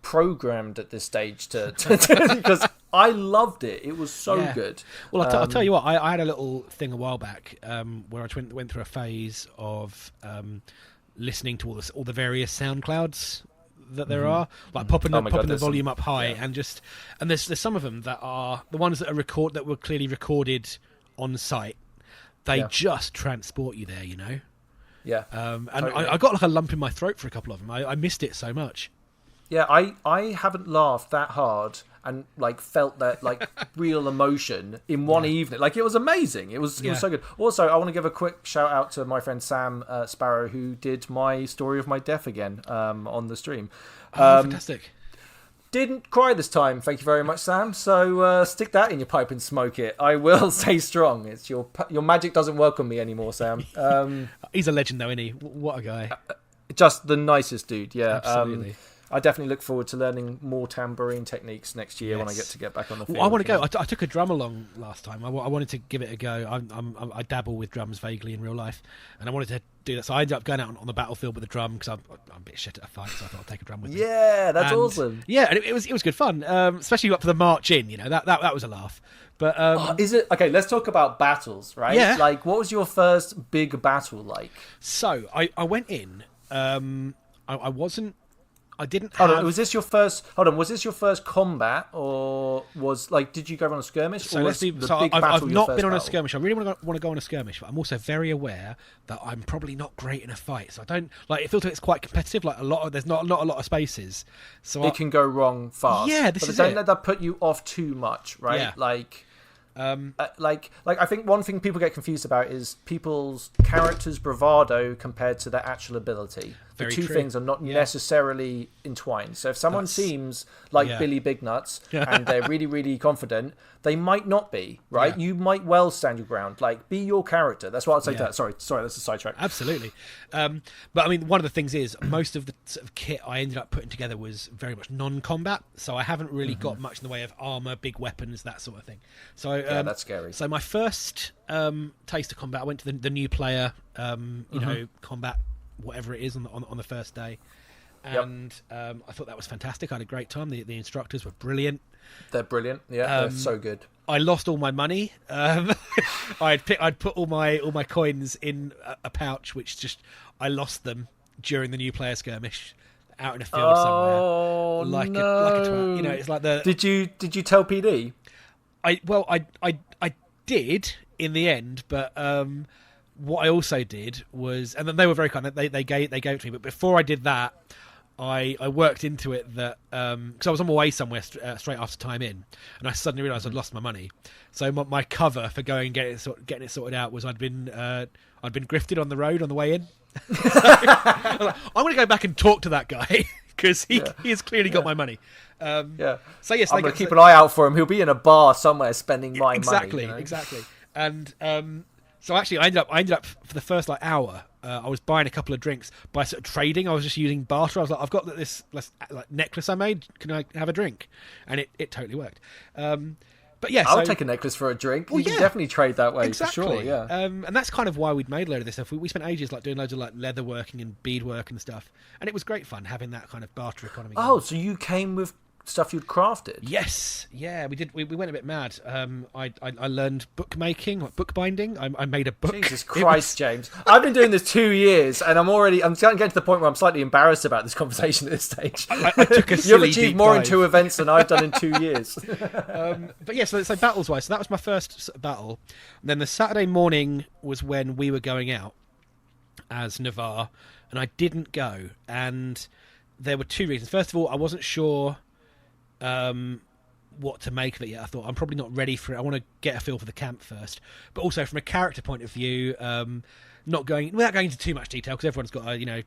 programmed at this stage to because I loved it. It was so good. Well, I'll tell you what. I had a little thing a while back where I went through a phase of listening to all the various SoundClouds that there are, popping the volume up high, and there's some of them that are the ones that were clearly recorded on site. They just transport you there, Yeah. And totally. I got a lump in my throat for a couple of them. I missed it so much. Yeah, I haven't laughed that hard and felt that real emotion in one evening. It was amazing. It was so good. Also, I want to give a quick shout out to my friend Sam Sparrow, who did my Story of My Death again on the stream. Fantastic. Didn't cry this time, thank you very much, Sam. So stick that in your pipe and smoke it. I will stay strong. It's your magic doesn't work on me anymore, Sam. He's a legend, though, isn't he? What a guy! Just the nicest dude. Yeah, absolutely. I definitely look forward to learning more tambourine techniques next year when I get back on the field. Well, I want to go. I took a drum along last time. I wanted to give it a go. I dabble with drums vaguely in real life, and I wanted to do that. So I ended up going out on the battlefield with a drum because I'm a bit shit at a fight, so I thought I'd take a drum with me. Yeah, that's awesome. Yeah, and it was good fun, especially up for the march in. That was a laugh. But is it okay? Let's talk about battles, right? Yeah. Like, what was your first big battle like? So I went in. I wasn't. I didn't. Hold on, was this your first? Hold on, was this your first combat, or did you go on a skirmish? So or let's do. So I've not been on a skirmish. I really want to go on a skirmish, but I'm also very aware that I'm probably not great in a fight. So I don't like. It feels like it's quite competitive. Like there's not a lot of spaces. So it can go wrong fast. Yeah, but don't let that put you off too much, right? Yeah. Like I think one thing people get confused about is people's characters' bravado compared to their actual ability. Very the two true. things are not necessarily entwined. So if someone seems like Billy Big Nuts and they're really, really confident, they might not be, right? Yeah. You might well stand your ground. Like, be your character. That's what I'd say to that. Sorry, that's a sidetrack. Absolutely. But I mean, one of the things is most of the sort of kit I ended up putting together was very much non-combat, so I haven't really got much in the way of armor, big weapons, that sort of thing. So that's scary. So my first taste of combat, I went to the new player, combat, whatever it is, on the first day, and I thought that was fantastic. I had a great time. The instructors were brilliant. They're brilliant. Yeah, they're so good. I lost all my money. I'd put all my coins in a pouch, which I lost them during the new player skirmish out in a field somewhere. Like a twat. It's like the. Did you tell PD? I did in the end, but what I also did was, and then they were very kind. They gave it to me, but before I did that, I worked into it that because I was on my way somewhere straight after time in, and I suddenly realised I'd lost my money. So my cover for going and getting it sorted out was I'd been grifted on the road on the way in. I was like, I'm going to go back and talk to that guy because he has clearly got my money. So yes, I'm going to keep an eye out for him. He'll be in a bar somewhere spending my money. Exactly. And so actually, I ended up for the first hour. I was buying a couple of drinks by sort of trading. I was just using barter. I was like, I've got this necklace I made. Can I have a drink? And it totally worked. But yeah, I'll take a necklace for a drink. You can definitely trade that way, exactly. for sure. Yeah, and that's kind of why we'd made a load of this stuff. We spent ages doing loads of leather working and beadwork and stuff, and it was great fun having that kind of barter economy. Oh, so you came with stuff you'd crafted? Yes, yeah, we did. We went a bit mad. I learned bookmaking, bookbinding. I made a book. Jesus Christ, James! I've been doing this 2 years, and I'm starting to get to the point where I'm slightly embarrassed about this conversation at this stage. I took a silly You've achieved more in 2 events than I've done in 2 years. But yeah, so battles wise, so that was my first sort of battle. And then the Saturday morning was when we were going out as Navarre, and I didn't go. And there were 2 reasons. First of all, I wasn't sure what to make of it yet. I thought I'm probably not ready for it. I want to get a feel for the camp first, but also from a character point of view, without going into too much detail because everyone's got a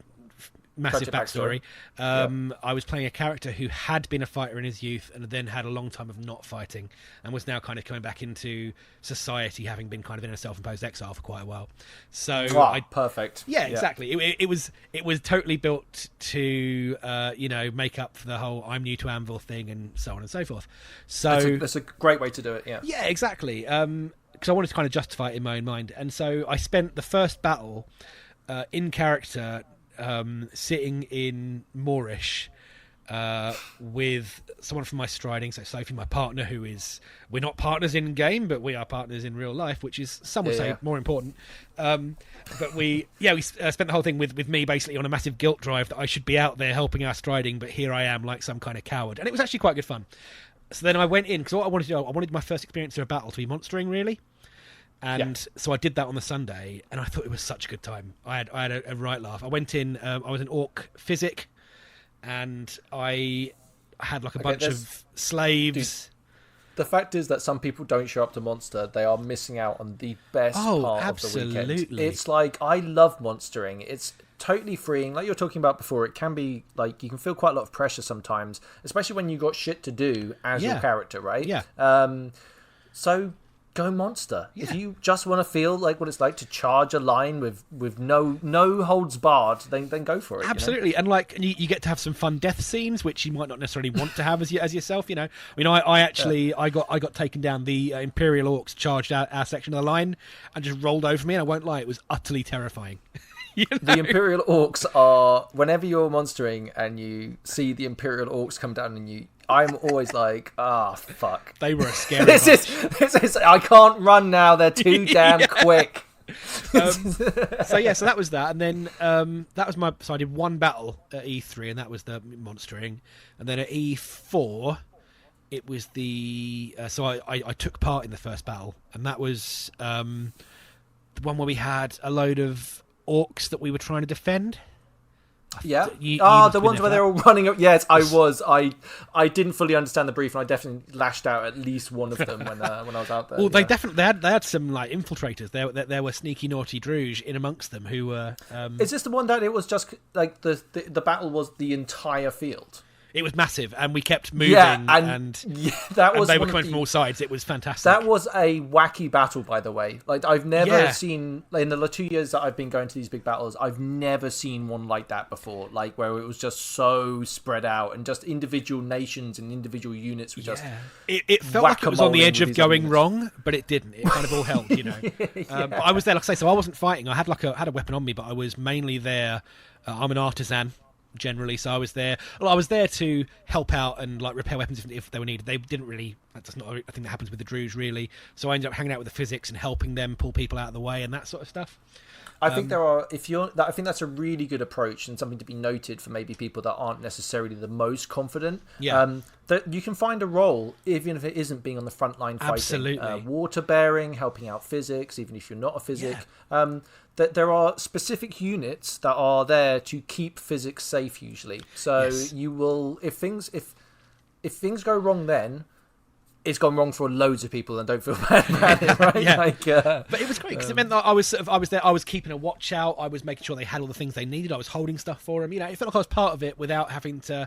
massive backstory. I was playing a character who had been a fighter in his youth and then had a long time of not fighting and was now kind of coming back into society, having been kind of in a self-imposed exile for quite a while. So perfect. Yeah, exactly. It was totally built to make up for the whole I'm new to Anvil thing and so on and so forth. So that's a great way to do it. Yeah, exactly. Because I wanted to kind of justify it in my own mind, and so I spent the first battle in character. Sitting in Moorish with someone from my striding, so Sophie, my partner, we're not partners in game, but we are partners in real life, which is some would say more important. But we spent the whole thing with me basically on a massive guilt drive that I should be out there helping our striding, but here I am like some kind of coward, and it was actually quite good fun. So then I went in because what I wanted to do, I wanted my first experience of a battle to be monstering, really. And so I did that on the Sunday, and I thought it was such a good time. I had a right laugh. I went in, I was an orc physic, and I had a bunch of slaves. Dude, the fact is that some people don't show up to Monster. They are missing out on the best part of the weekend. It's like, I love monstering. It's totally freeing. Like you're talking about before, it can be like, you can feel quite a lot of pressure sometimes, especially when you got shit to do as your character, right? Yeah. So go monster. Yeah. If you just want to feel like what it's like to charge a line with no holds barred, then go for it. Absolutely. You know? And you get to have some fun death scenes, which you might not necessarily want to have as yourself. You know, I mean, I got taken down. The Imperial Orcs charged our section of the line and just rolled over me, and I won't lie, it was utterly terrifying. You know? The Imperial Orcs are, whenever you're monstering and you see the Imperial Orcs come down and I'm always like, fuck. They were a scary this is I can't run now, they're too damn quick. So that was that, and then so I did one battle at E3, and that was the monstering, and then at E4 it was the so I took part in the first battle, and that was the one where we had a load of orcs that we were trying to defend. Yeah. You the ones where they're all running up. Yes, I was. I didn't fully understand the brief, and I definitely lashed out at least one of them when I was out there. Well, they had some like infiltrators. There were sneaky, naughty Druge in amongst them who were. Is this the one that it was just like the battle was the entire field? It was massive, and we kept moving, and that was. And they were coming from all sides. It was fantastic. That was a wacky battle, by the way. Like I've never seen in the 2 years that I've been going to these big battles. I've never seen one like that before. Like where it was just so spread out, and just individual nations and individual units were just. It felt like it was on the edge of going wrong, but it didn't. It kind of all held, you know. But I was there, like I say, so I wasn't fighting. I had had a weapon on me, but I was mainly there. I'm an artisan. Generally, so I was there. Well, I was there to help out and like repair weapons if they were needed. They didn't really. That's not a thing that happens with the Druge, really. So I ended up hanging out with the physics and helping them pull people out of the way and that sort of stuff. I think I think that's a really good approach and something to be noted for maybe people that aren't necessarily the most confident. Yeah. That you can find a role even if it isn't being on the front line fighting. Absolutely. Water bearing, helping out physics, even if you're not a physic. Yeah. That there are specific units that are there to keep physics safe usually. So you will if things go wrong then it's gone wrong for loads of people and don't feel bad about it, right? Yeah. But it was great because it meant that I was there, I was keeping a watch out, I was making sure they had all the things they needed, I was holding stuff for them. You know, it felt like I was part of it without having to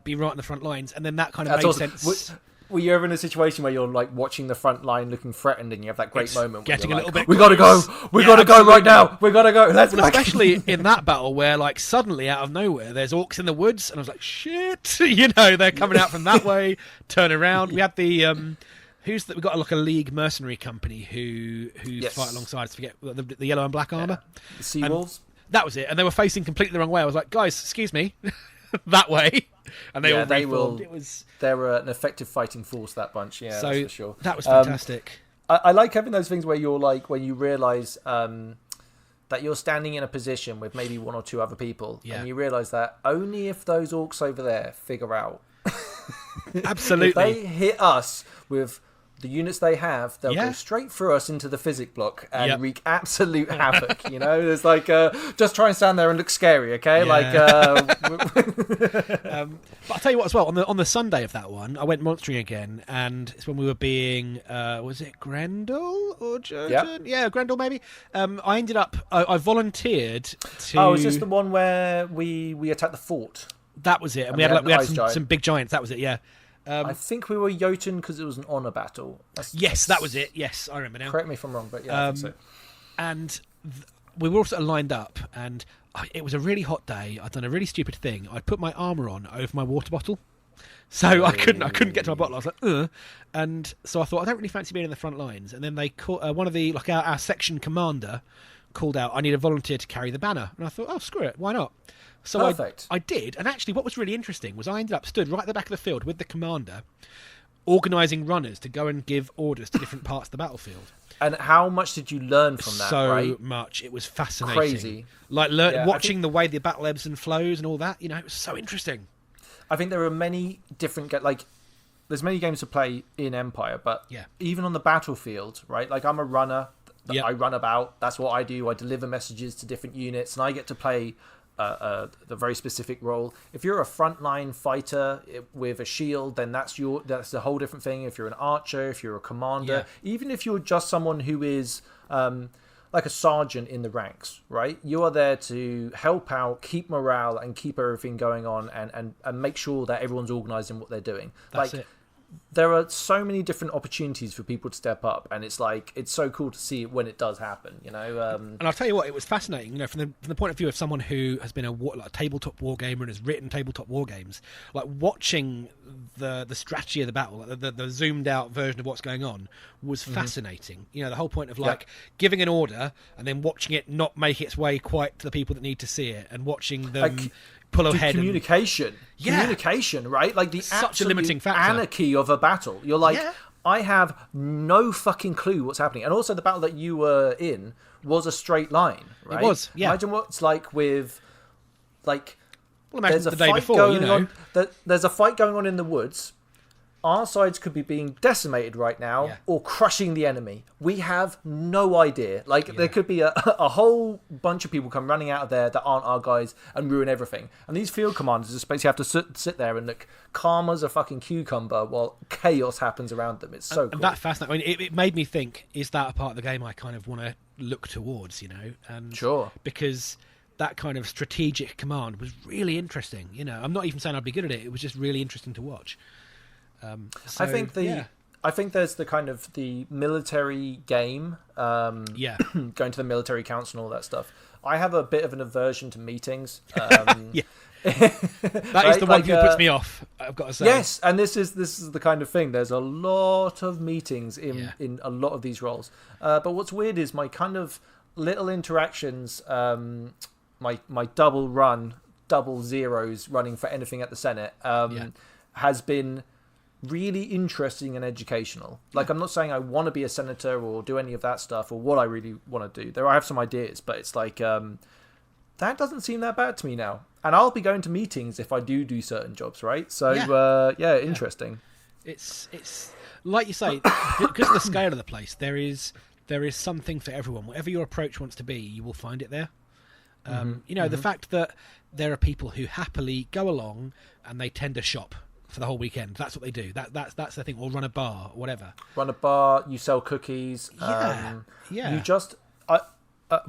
be right in the front lines, and then that kind of made sense. Were you ever in a situation where you're like watching the front line looking threatened and you have that great moment where getting you're a little bit we gotta go right now, we gotta go, especially in that battle where like suddenly out of nowhere there's orcs in the woods and I was like shit, you know, they're coming out from that way, turn around. We had the who's that? We got like a League mercenary company who fight alongside us. Forget the yellow and black armor, the sea wolves. That was it, and they were facing completely the wrong way. I was like, guys, excuse me. That way, and they all reformed. They're an effective fighting force, that bunch. Yeah, so that's for sure. That was fantastic. I like having those things where you're like when you realise that you're standing in a position with maybe one or two other people, and you realise that only if those orcs over there figure out, absolutely, if they hit us with the units they have, they'll go straight through us into the physic block and wreak absolute havoc. You know, there's like just try and stand there and look scary, okay? But I'll tell you what as well. On the Sunday of that one, I went monstering again, and it's when we were being was it Grendel or Jurgen? Yeah, Grendel maybe. I ended up I volunteered to. Oh, is this the one where we attacked the fort? That was it, and we had some big giants. That was it, yeah. I think we were Jotun because it was an honour battle. That was it. Yes, I remember now. Correct me if I'm wrong, but yeah, I think so. And we were all sort of lined up, and it was a really hot day. I'd done a really stupid thing. I'd put my armour on over my water bottle, so I couldn't get to my bottle. I was like, ugh. And so I thought, I don't really fancy being in the front lines. And then they called one of the our section commander called out, I need a volunteer to carry the banner. And I thought, oh, screw it, why not? So perfect. I did, and actually what was really interesting was I ended up stood right at the back of the field with the commander, organising runners to go and give orders to different parts of the battlefield. And how much did you learn from that, So much. It was fascinating. Crazy. Like watching the way the battle ebbs and flows and all that, you know, it was so interesting. I think there are many different... there's many games to play in Empire, but even on the battlefield, right? Like, I'm a runner. I run about. That's what I do. I deliver messages to different units, and I get to play... the very specific role. If you're a frontline fighter with a shield, then that's a whole different thing. If you're an archer, if you're a commander, even if you're just someone who is like a sergeant in the ranks, right? You are there to help out, keep morale, and keep everything going on, and make sure that everyone's organised in what they're doing. That's it. there are so many different opportunities for people to step up, and it's so cool to see when it does happen, you know. And I'll tell you what, it was fascinating, you know, from the point of view of someone who has been a tabletop wargamer and has written tabletop wargames, like watching the strategy of the battle, the zoomed out version of what's going on was fascinating. You know, the whole point of giving an order and then watching it not make its way quite to the people that need to see it, and watching them pull ahead. Communication, right? Like the such a limiting factor. Anarchy of a battle. You're like, I have no fucking clue what's happening. And also, the battle that you were in was a straight line, right? It was. Yeah. Imagine what it's like with, like, imagine the day before. You know, there's a fight going on in the woods. Our sides could be being decimated right now, or crushing the enemy. We have no idea. Like, there could be a whole bunch of people come running out of there that aren't our guys and ruin everything. And these field commanders just basically have to sit there and look calm as a fucking cucumber while chaos happens around them. It's so cool. And that fascinating. I mean, it made me think, is that a part of the game I kind of want to look towards, you know? And sure. Because that kind of strategic command was really interesting. You know, I'm not even saying I'd be good at it. It was just really interesting to watch. I think there's the kind of the military game, going to the military council and all that stuff. I have a bit of an aversion to meetings. That is the one thing that puts me off, I've got to say. Yes, and this is the kind of thing. There's a lot of meetings in a lot of these roles. But what's weird is my kind of little interactions, my double zeros running for anything at the Senate, has been really interesting and educational. Like, I'm not saying I want to be a senator or do any of that stuff or what I really want to do. I have some ideas, but it's like, that doesn't seem that bad to me now. And I'll be going to meetings if I do certain jobs, right? So, interesting. It's like you say, because of the scale of the place, there is something for everyone. Whatever your approach wants to be, you will find it there. You know, the fact that there are people who happily go along and they tend to shop for the whole weekend. That's what they do. That's the thing. Or run a bar or whatever. Run a bar. You sell cookies. You just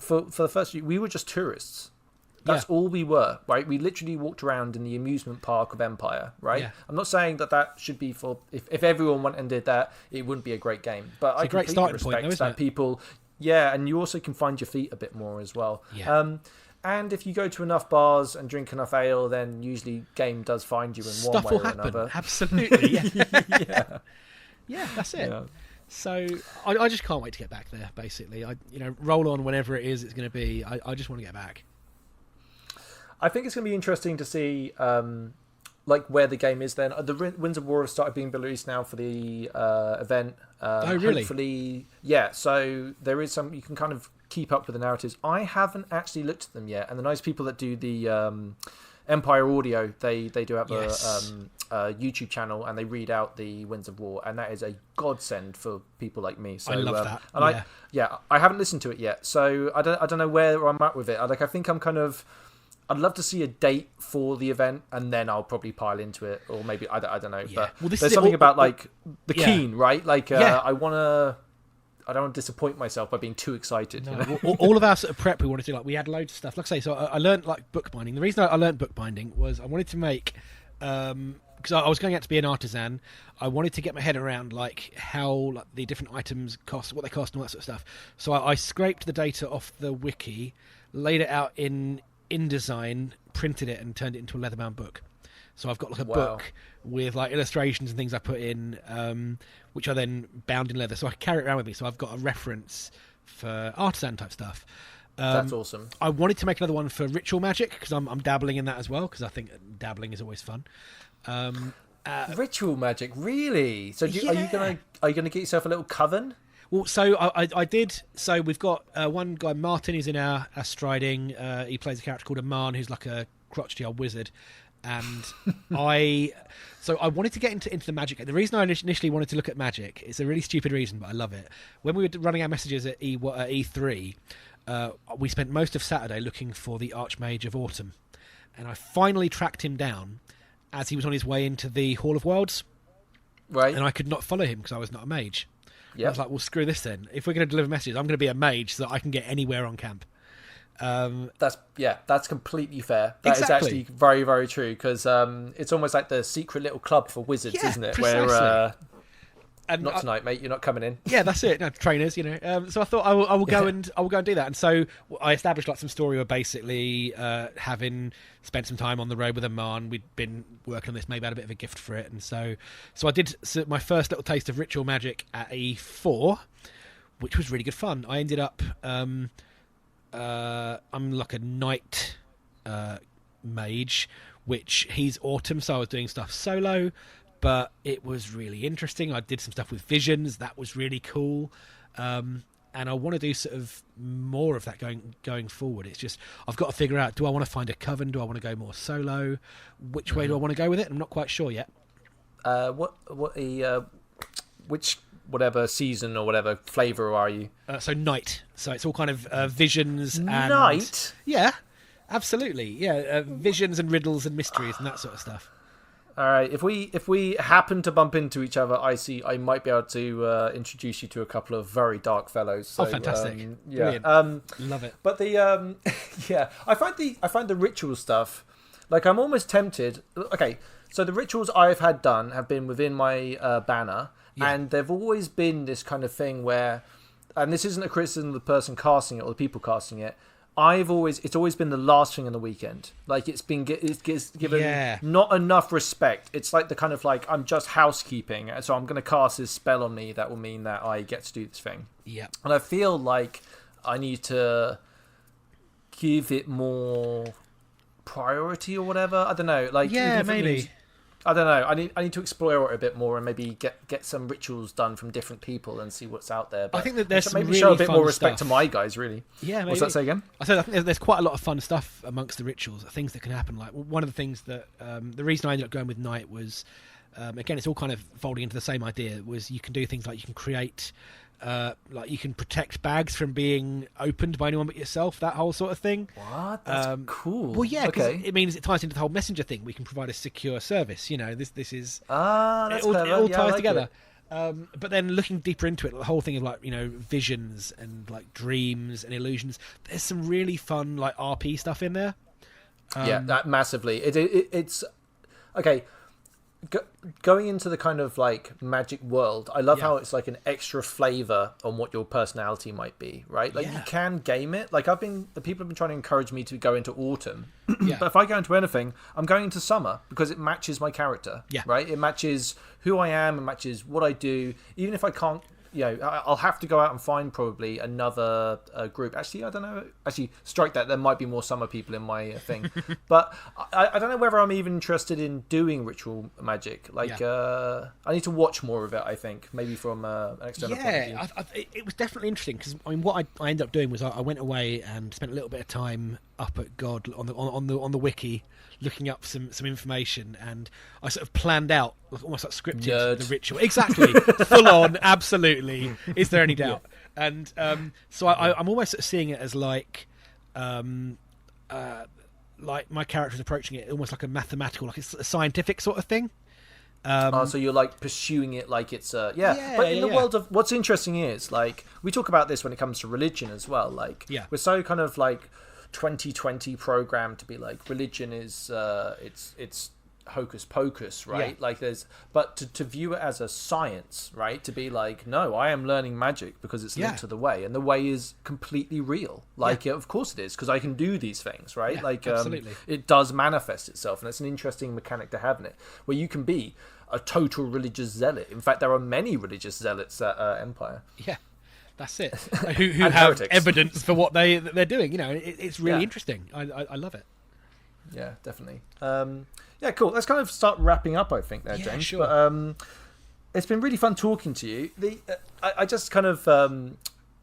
for the first year, we were just tourists. That's all we were, right? We literally walked around in the amusement park of Empire, right? Yeah. I'm not saying that should be for if everyone went and did that, it wouldn't be a great game. But I completely respect that people. Yeah, and you also can find your feet a bit more as well. Yeah. And if you go to enough bars and drink enough ale, then usually game does find you in one way or another. Absolutely, yeah. Yeah, that's it. Yeah. So I just can't wait to get back there, basically. Roll on whenever it is it's going to be. I just want to get back. I think it's going to be interesting to see where the game is then. The Winds of War have started being released now for the event. Oh, really? Hopefully, yeah. So there is some, you can kind of keep up with the narratives. I haven't actually looked at them yet. And the nice people that do the Empire Audio, they do have a YouTube channel and they read out the Winds of War. And that is a godsend for people like me. So, I love that. And I haven't listened to it yet. So I don't know where I'm at with it. I think I'm kind of... I'd love to see a date for the event, and then I'll probably pile into it, or maybe I don't know. Yeah. But there's something about the keen, right? I don't want to disappoint myself by being too excited. No. You know? All of our sort of prep we wanted to do, we had loads of stuff. Like I say, so I learned bookbinding. The reason I learned bookbinding was I wanted to make, because I was going out to be an artisan. I wanted to get my head around how the different items cost, what they cost, and all that sort of stuff. So I scraped the data off the wiki, laid it out in InDesign, printed it and turned it into a leather-bound book. So I've got a book with illustrations and things I put in, which are then bound in leather. So I carry it around with me. So I've got a reference for artisan type stuff. That's awesome. I wanted to make another one for ritual magic because I'm dabbling in that as well because I think dabbling is always fun. Ritual magic, really? So are you gonna get yourself a little coven? Well, so I did. So we've got one guy, Martin, is in our striding. He plays a character called Aman, who's like a crotchety old wizard. And I wanted to get into the magic. The reason I initially wanted to look at magic, it's a really stupid reason, but I love it. When we were running our messages at E3, we spent most of Saturday looking for the Archmage of Autumn. And I finally tracked him down as he was on his way into the Hall of Worlds. Right. And I could not follow him because I was not a mage. Yep. I was like, well, screw this then. If we're going to deliver messages, I'm going to be a mage so that I can get anywhere on camp. That's completely fair. That is Exactly. actually very, very true, because it's almost like the secret little club for wizards, Yeah, isn't it? precisely. Where And not tonight, mate. You're not coming in. Yeah, that's it. No, trainers, So I thought I will go and do that. And so I established like some story where basically having spent some time on the road with Aman, we'd been working on this, maybe had a bit of a gift for it, and so I did my first little taste of ritual magic at E4, which was really good fun. I ended up I'm like a night mage, which he's autumn, so I was doing stuff solo. But it was really interesting. I did some stuff with visions. That was really cool. And I want to do sort of more of that going forward. It's just, I've got to figure out, do I want to find a coven? Do I want to go more solo? Which way do I want to go with it? I'm not quite sure yet. Which whatever season or whatever flavour are you? So night. So it's all kind of visions and... Night? Yeah, absolutely. Yeah, visions and riddles and mysteries and that sort of stuff. All right. If we happen to bump into each other, I might be able to introduce you to a couple of very dark fellows. So, fantastic! Yeah, love it. But the yeah, I find the ritual stuff, like, I'm almost tempted. Okay, so the rituals I've had done have been within my banner, and they've always been this kind of thing where, and this isn't a criticism of the person casting it or the people casting it. It's always been the last thing on the weekend. Like, it's given not enough respect. It's like the kind of like, I'm just housekeeping, so I'm going to cast this spell on me that will mean that I get to do this thing. Yeah. And I feel like I need to give it more priority or whatever. I don't know. Like, maybe. I don't know. I need to explore it a bit more and maybe get some rituals done from different people and see what's out there. But I think that there's maybe some really show a bit fun more respect stuff to my guys, really. Yeah, maybe. What's that say again? I think there's quite a lot of fun stuff amongst the rituals, things that can happen. Like, one of the things that the reason I ended up going with night was, again, it's all kind of folding into the same idea. Was you can do things like you can create. Like, you can protect bags from being opened by anyone but yourself, that whole sort of thing. What? That's cool. Well, yeah, because it means it ties into the whole messenger thing. We can provide a secure service. This is... that's it all ties like together. But then looking deeper into it, the whole thing of, like, visions and, like, dreams and illusions, there's some really fun, like, RP stuff in there. That massively. It's... Okay... Going into the kind of like magic world, I love how it's like an extra flavor on what your personality might be, right? Like, you can game it. Like, the people have been trying to encourage me to go into autumn, but if I go into anything, I'm going into summer because it matches my character, right? It matches who I am, it matches what I do. Even if I can't, I'll have to go out and find probably another group. Actually, I don't know. Actually, strike that. There might be more summer people in my thing. But I don't know whether I'm even interested in doing ritual magic. Like, I need to watch more of it, I think. Maybe from an external point of view. It was definitely interesting because, I mean, what I ended up doing was I went away and spent a little bit of time up at God on the wiki, looking up some information, and I sort of planned out, almost like scripted, the ritual. Exactly. Full on, absolutely. Is there any doubt? And so I'm almost sort of seeing it as like my character's approaching it almost like a mathematical, like it's a scientific sort of thing. So you're like pursuing it like it's but in the world of, what's interesting is, like, we talk about this when it comes to religion as well. Like, we're so kind of like 2020 programmed to be like, religion is it's hocus pocus, right? Like, but to view it as a science, right? To be like, no, I am learning magic because it's linked to the way, and the way is completely real. Like, of course it is, because I can do these things, right? Like, absolutely. It does manifest itself, and it's an interesting mechanic to have in it, where you can be a total religious zealot. In fact, there are many religious zealots at Empire. Yeah. That's it. Who have heretics. Evidence for what they're doing. It's really interesting. I love it. Yeah, definitely. Cool. Let's kind of start wrapping up, I think, there, James. Sure. But it's been really fun talking to you. I just kind of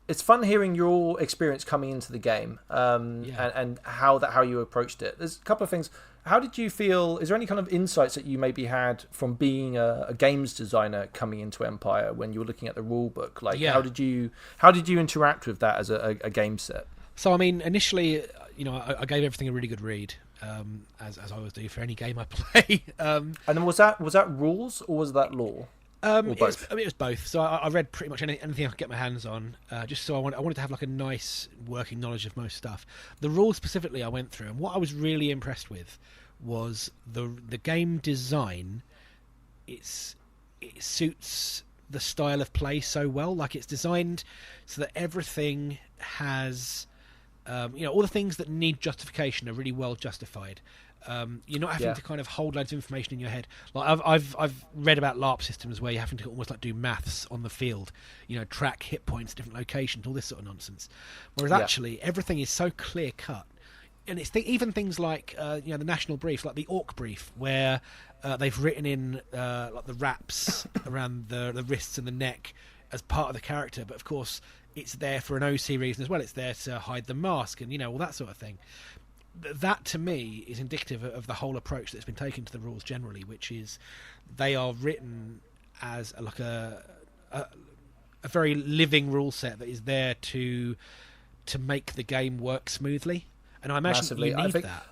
it's fun hearing your experience coming into the game, and how you approached it. There's a couple of things. How did you feel? Is there any kind of insights that you maybe had from being a games designer coming into Empire when you were looking at the rule book? Like, how did you interact with that as a game set? So, I mean, initially, I gave everything a really good read, as I always do for any game I play. And then was that rules or was that lore? Or both? It was both. So I read pretty much anything I could get my hands on, just so I wanted to have like a nice working knowledge of most stuff. The rules specifically I went through, and what I was really impressed with was the game design. It suits the style of play so well. Like, it's designed so that everything has, all the things that need justification are really well justified. You're not having to kind of hold loads of information in your head. Like I've read about LARP systems where you're having to almost like do maths on the field, track hit points, different locations, all this sort of nonsense. Whereas actually everything is so clear cut, and it's even things like the national brief, like the orc brief, where they've written in like the wraps around the wrists and the neck as part of the character, but of course it's there for an OC reason as well. It's there to hide the mask and all that sort of thing. That to me is indicative of the whole approach that's been taken to the rules generally, which is they are written as a very living rule set that is there to make the game work smoothly. And I imagine you need that.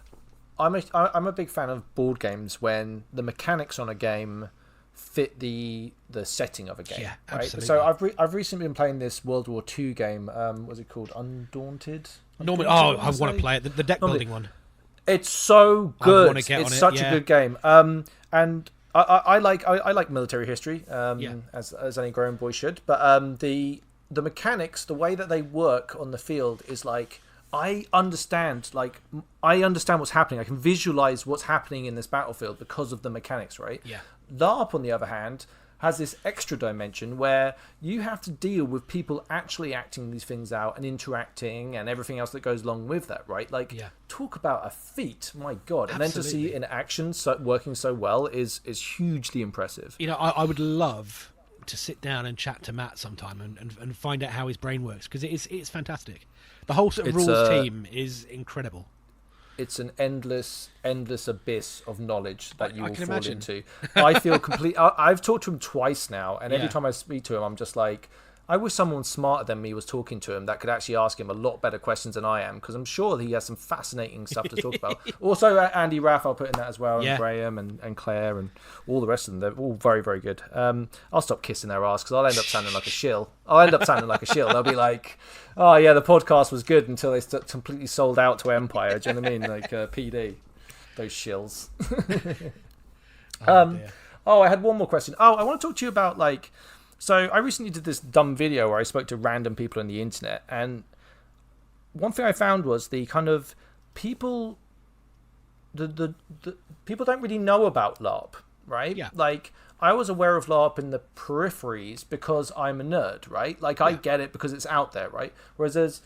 I'm a big fan of board games when the mechanics on a game fit the setting of a game. Yeah, right? absolutely. So I've recently been playing this World War II game. What's it called? Undaunted. Normally, I want to play it. The deck building one. It's so good. I want to get it's on it, such a good game. And I like military history. As any grown boy should. But the mechanics, the way that they work on the field is like, I understand what's happening. I can visualize what's happening in this battlefield because of the mechanics, right? Yeah. LARP, on the other hand, has this extra dimension where you have to deal with people actually acting these things out and interacting and everything else that goes along with that, right? Like, talk about a feat, my God. And then to see it in action working so well is hugely impressive. I would love to sit down and chat to Matt sometime and find out how his brain works, because it's fantastic. The whole sort of rules team is incredible. It's an endless abyss of knowledge that you will fall imagine. into. I feel I've talked to him twice now, and every Yeah. time I speak to him, I'm just like, I wish someone smarter than me was talking to him that could actually ask him a lot better questions than I am, because I'm sure he has some fascinating stuff to talk about. Also, Andy Raff, I'll put in that as well, and Graham and Claire and all the rest of them. They're all very, very good. I'll stop kissing their ass because I'll end up sounding like a shill. They'll be like, oh yeah, the podcast was good until they completely sold out to Empire. Do you know what I mean? Like PD, those shills. I had one more question. I want to talk to you about so I recently did this dumb video where I spoke to random people on the internet, and one thing I found was the kind of people, the people don't really know about LARP, right? Yeah. Like, I was aware of LARP in the peripheries because I'm a nerd, right? Like, I get it because it's out there, right? Whereas there's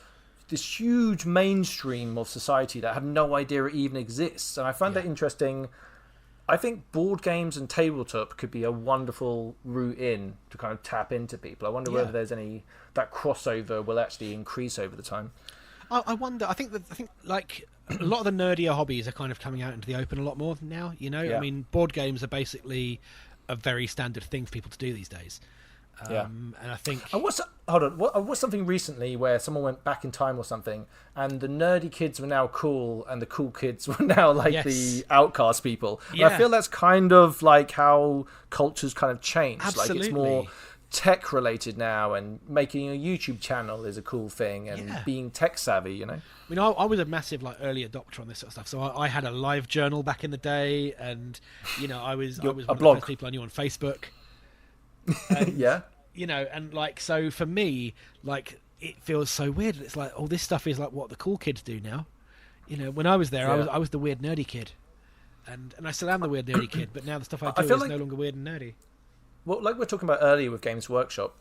this huge mainstream of society that have no idea it even exists, and I find that interesting. I think board games and tabletop could be a wonderful route in to kind of tap into people. I wonder whether there's that crossover will actually increase over the time. I wonder. I think like a lot of the nerdier hobbies are kind of coming out into the open a lot more now. I mean, board games are basically a very standard thing for people to do these days. And I think. I watched something recently where someone went back in time or something, and the nerdy kids were now cool, and the cool kids were now the outcast people. And I feel that's kind of like how cultures kind of changed. Absolutely. Like, it's more tech related now, and making a YouTube channel is a cool thing, and being tech savvy. I mean, I was a massive early adopter on this sort of stuff. So I had a live journal back in the day, and I was one of the first people I knew on Facebook. And, and so for me, it feels so weird. It's like, oh, this stuff is like what the cool kids do now. When I was there, I was the weird nerdy kid, and I still am the weird nerdy kid. But now the stuff I do is no longer weird and nerdy. Well, like we were talking about earlier with Games Workshop,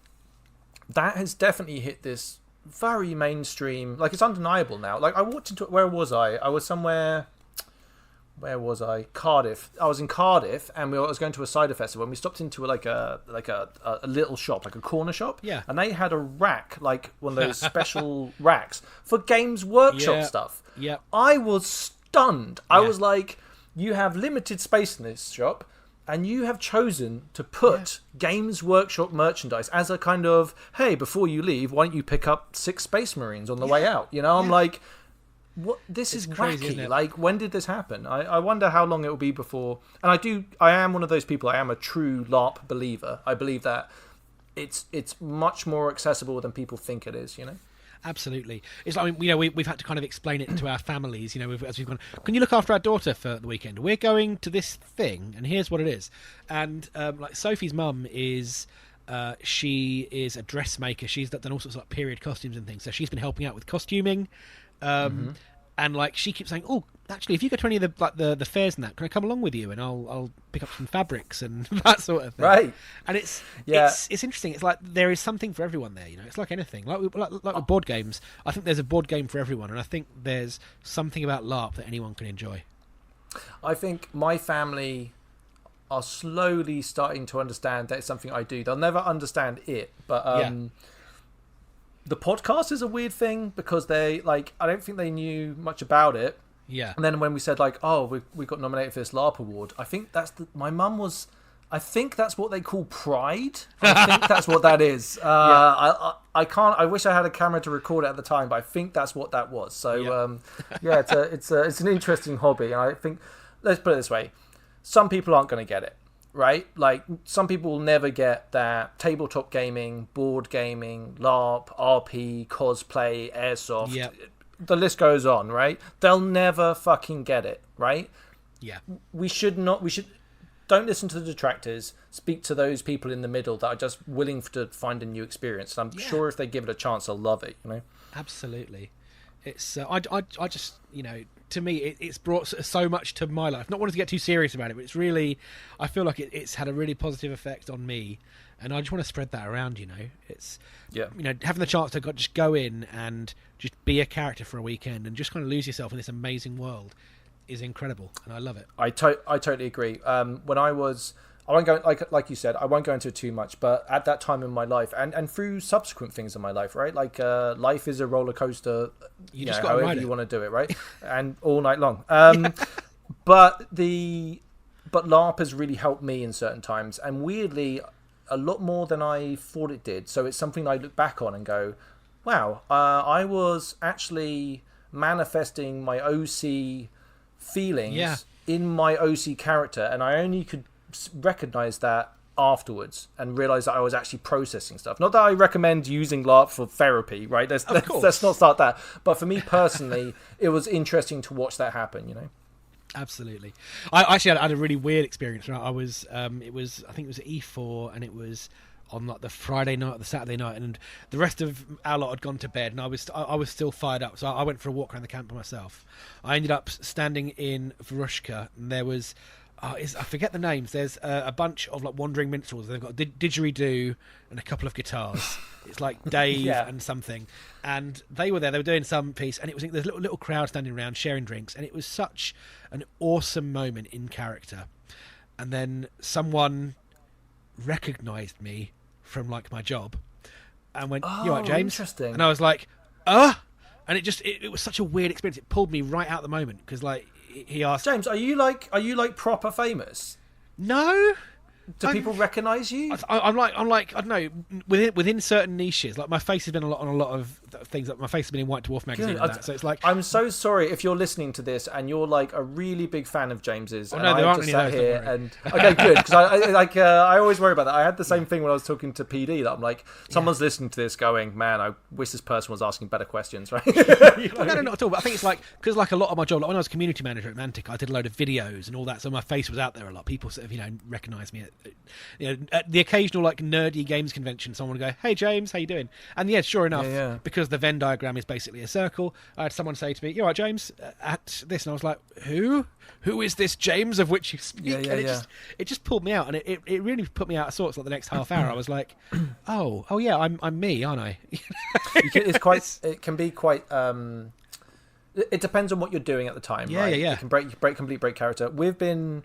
that has definitely hit this very mainstream. Like, it's undeniable now. Like, I walked into where was I? I was somewhere. Where was I? Cardiff. I was in Cardiff, and I was going to a cider festival, and we stopped into a little shop, like a corner shop. Yeah. And they had a rack, like one of those special racks for Games Workshop stuff. Yeah. I was stunned. I was like, you have limited space in this shop, and you have chosen to put Games Workshop merchandise as a kind of, hey, before you leave, why don't you pick up 6 Space Marines on the way out? I'm like, What this is crazy, wacky. isn't it? Like, when did this happen? I wonder how long it will be before. And I am one of those people. I am a true LARP believer. I believe that it's much more accessible than people think it is. Absolutely. It's like, we've had to kind of explain it to our families, as we've gone, can you look after our daughter for the weekend? We're going to this thing, and here's what it is. And like Sophie's mum is, she is a dressmaker. She's done all sorts of like period costumes and things. So she's been helping out with costuming. And like she keeps saying, oh, actually, if you go to any of the fairs and that, can I come along with you? And I'll pick up some fabrics and that sort of thing. Right. And it's interesting. It's like there is something for everyone there. It's like anything. Like with board games, I think there's a board game for everyone, and I think there's something about LARP that anyone can enjoy. I think my family are slowly starting to understand that it's something I do. They'll never understand it, but the podcast is a weird thing because they I don't think they knew much about it. Yeah. And then when we said we got nominated for this LARP award, I think I think that's what they call Pride. I think that's what that is. I can't. I wish I had a camera to record it at the time, but I think that's what that was. So it's an interesting hobby, and I think, let's put it this way: some people aren't going to get it. Right? Like, some people will never get that tabletop gaming, board gaming, LARP, RP, cosplay, airsoft. Yep. The list goes on, right? They'll never fucking get it, right? Yeah. We should don't listen to the detractors. Speak to those people in the middle that are just willing to find a new experience. And I'm sure if they give it a chance, they'll love it, Absolutely. It's I just to me it's brought so much to my life. Not wanting to get too serious about it, but it's really, I feel like it's had a really positive effect on me, and I just want to spread that around. It's having the chance to just go in and just be a character for a weekend and just kind of lose yourself in this amazing world is incredible, and I love it. I totally agree. When I won't go, like you said, I won't go into it too much, but at that time in my life, and through subsequent things in my life, right? Life is a roller coaster. You just got to ride it. You want to do it, right? And all night long. But LARP has really helped me in certain times, and weirdly, a lot more than I thought it did. So it's something I look back on and go, wow, I was actually manifesting my OC feelings in my OC character, and I only could recognize that afterwards and realize that I was actually processing stuff. Not that I recommend using LARP for therapy, right? Let's not start that. But for me personally, it was interesting to watch that happen, Absolutely. I actually had a really weird experience. Right? I think it was at E4, and it was on the Friday night or the Saturday night, and the rest of our lot had gone to bed, and I was still fired up. So I went for a walk around the camp by myself. I ended up standing in Varushka, and there was I forget the names. There's a bunch of wandering minstrels. They've got a didgeridoo and a couple of guitars. It's like Dave and something, and they were there. They were doing some piece, and there's a little crowd standing around sharing drinks, and it was such an awesome moment in character. And then someone recognised me from my job, and went, "You all right, James?" Interesting. And I was like, and it was such a weird experience. It pulled me right out the moment because he asked, James, are you proper famous? No. Do people recognise you? I'm like I don't know, within certain niches. Like, my face has been on a lot of things. Like, my face has been in White Dwarf magazine and that. So it's like, I'm so sorry if you're listening to this and you're a really big fan of James's. No, there aren't any of those, here and okay, good, because I always worry about that. I had the same thing when I was talking to PD. That I'm like, someone's listening to this going, man, I wish this person was asking better questions, right? No, not at all. But I think it's because a lot of my job, when I was community manager at Mantic, I did a load of videos and all that, so my face was out there a lot. People sort of recognise me at the occasional nerdy games convention. Someone would go, "Hey James, how you doing?" And sure enough, because the Venn diagram is basically a circle, I had someone say to me, "You all right, James?" At this, and I was like, "Who is this James of which you speak?" It just pulled me out, and it really put me out of sorts. The next half hour, I was like, "Oh yeah, I'm me, aren't I?" It can be quite. It depends on what you're doing at the time. Right? Yeah. It can completely break character. We've been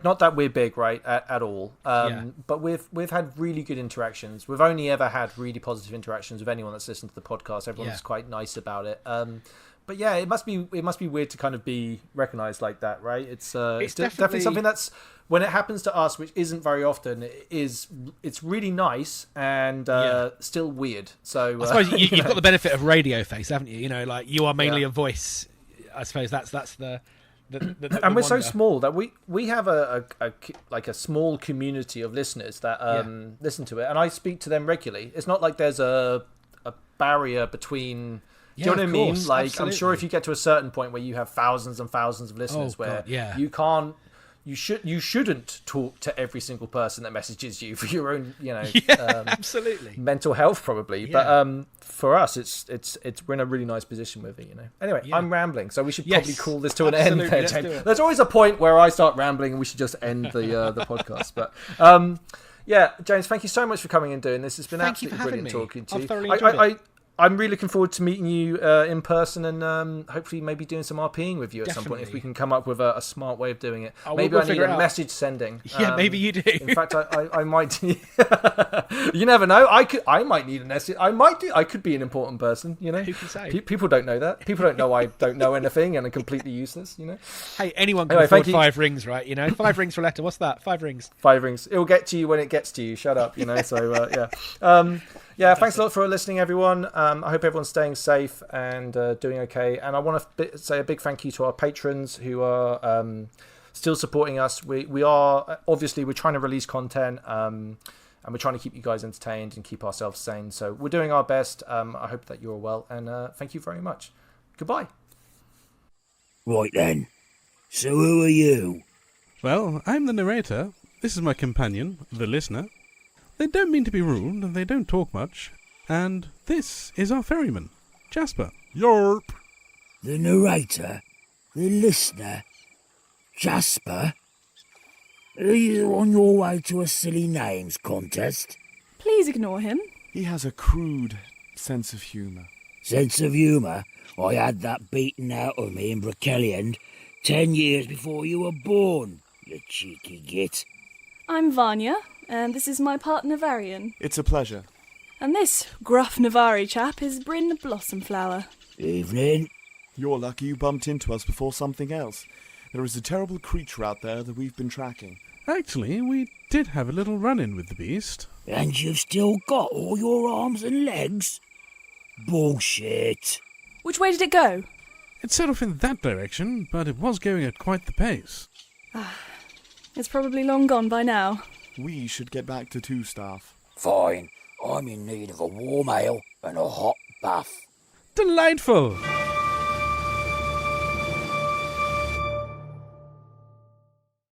not that we're big, right, at all. But we've had really good interactions. We've only ever had really positive interactions with anyone that's listened to the podcast. Everyone's quite nice about it. But it must be weird to kind of be recognised like that, right? It's definitely something that's, when it happens to us, which isn't very often, it's really nice and still weird. So I suppose you've got the benefit of radio face, haven't you? You are mainly a voice I suppose that's the and we're so wonder. small that we have a small community of listeners that listen to it, and I speak to them regularly. It's not like there's a barrier between. Do you know what I mean? Course, like, absolutely. I'm sure if you get to a certain point where you have thousands and thousands of listeners, you can't, you shouldn't talk to every single person that messages you for your own, absolutely mental health probably. Yeah. But for us, it's we're in a really nice position with it. Anyway, I'm rambling, so we should probably call this to an end. There, let's do James. it. There's always a point where I start rambling, and we should just end the podcast. But James, thank you so much for coming and doing this. It's been Thank you for absolutely having brilliant me. talking to I've you. thoroughly enjoyed it. I'm really looking forward to meeting you in person and hopefully maybe doing some RPing with you at some point if Definitely. we can come up with a smart way of doing it. Oh, Maybe we'll I need figure it a out. message sending. Yeah, maybe you do. In fact, I might. You never know. I might need a message. I could be an important person. Who can say? People don't know that. People don't know I don't know anything and I'm completely useless. Hey, anyone can Anyway, afford thank you. 5 rings, right? 5 rings for a letter. What's that? 5 rings. 5 rings. It'll get to you when it gets to you. Shut up. So yeah. Thanks a lot for listening, everyone. I hope everyone's staying safe and doing okay. And I want to say a big thank you to our patrons who are still supporting us. We are obviously we're trying to release content and we're trying to keep you guys entertained and keep ourselves sane. So we're doing our best. I hope that you're well, and thank you very much. Goodbye. Right then. So who are you? Well, I'm the narrator. This is my companion, the listener. They don't mean to be rude, and they don't talk much. And this is our ferryman, Jasper. Yarp! The narrator? The listener? Jasper? Are you on your way to a silly names contest? Please ignore him. He has a crude sense of humour. Sense of humour? I had that beaten out of me in Brockelliand 10 years before you were born, you cheeky git. I'm Vanya, and this is my partner Varian. It's a pleasure. And this gruff Navari chap is Bryn Blossomflower. Evening. You're lucky you bumped into us before something else. There is a terrible creature out there that we've been tracking. Actually, we did have a little run-in with the beast. And you've still got all your arms and legs? Bullshit. Which way did it go? It set off in that direction, but it was going at quite the pace. It's probably long gone by now. We should get back to Two Staff. Fine. I'm in need of a warm ale and a hot bath. Delightful!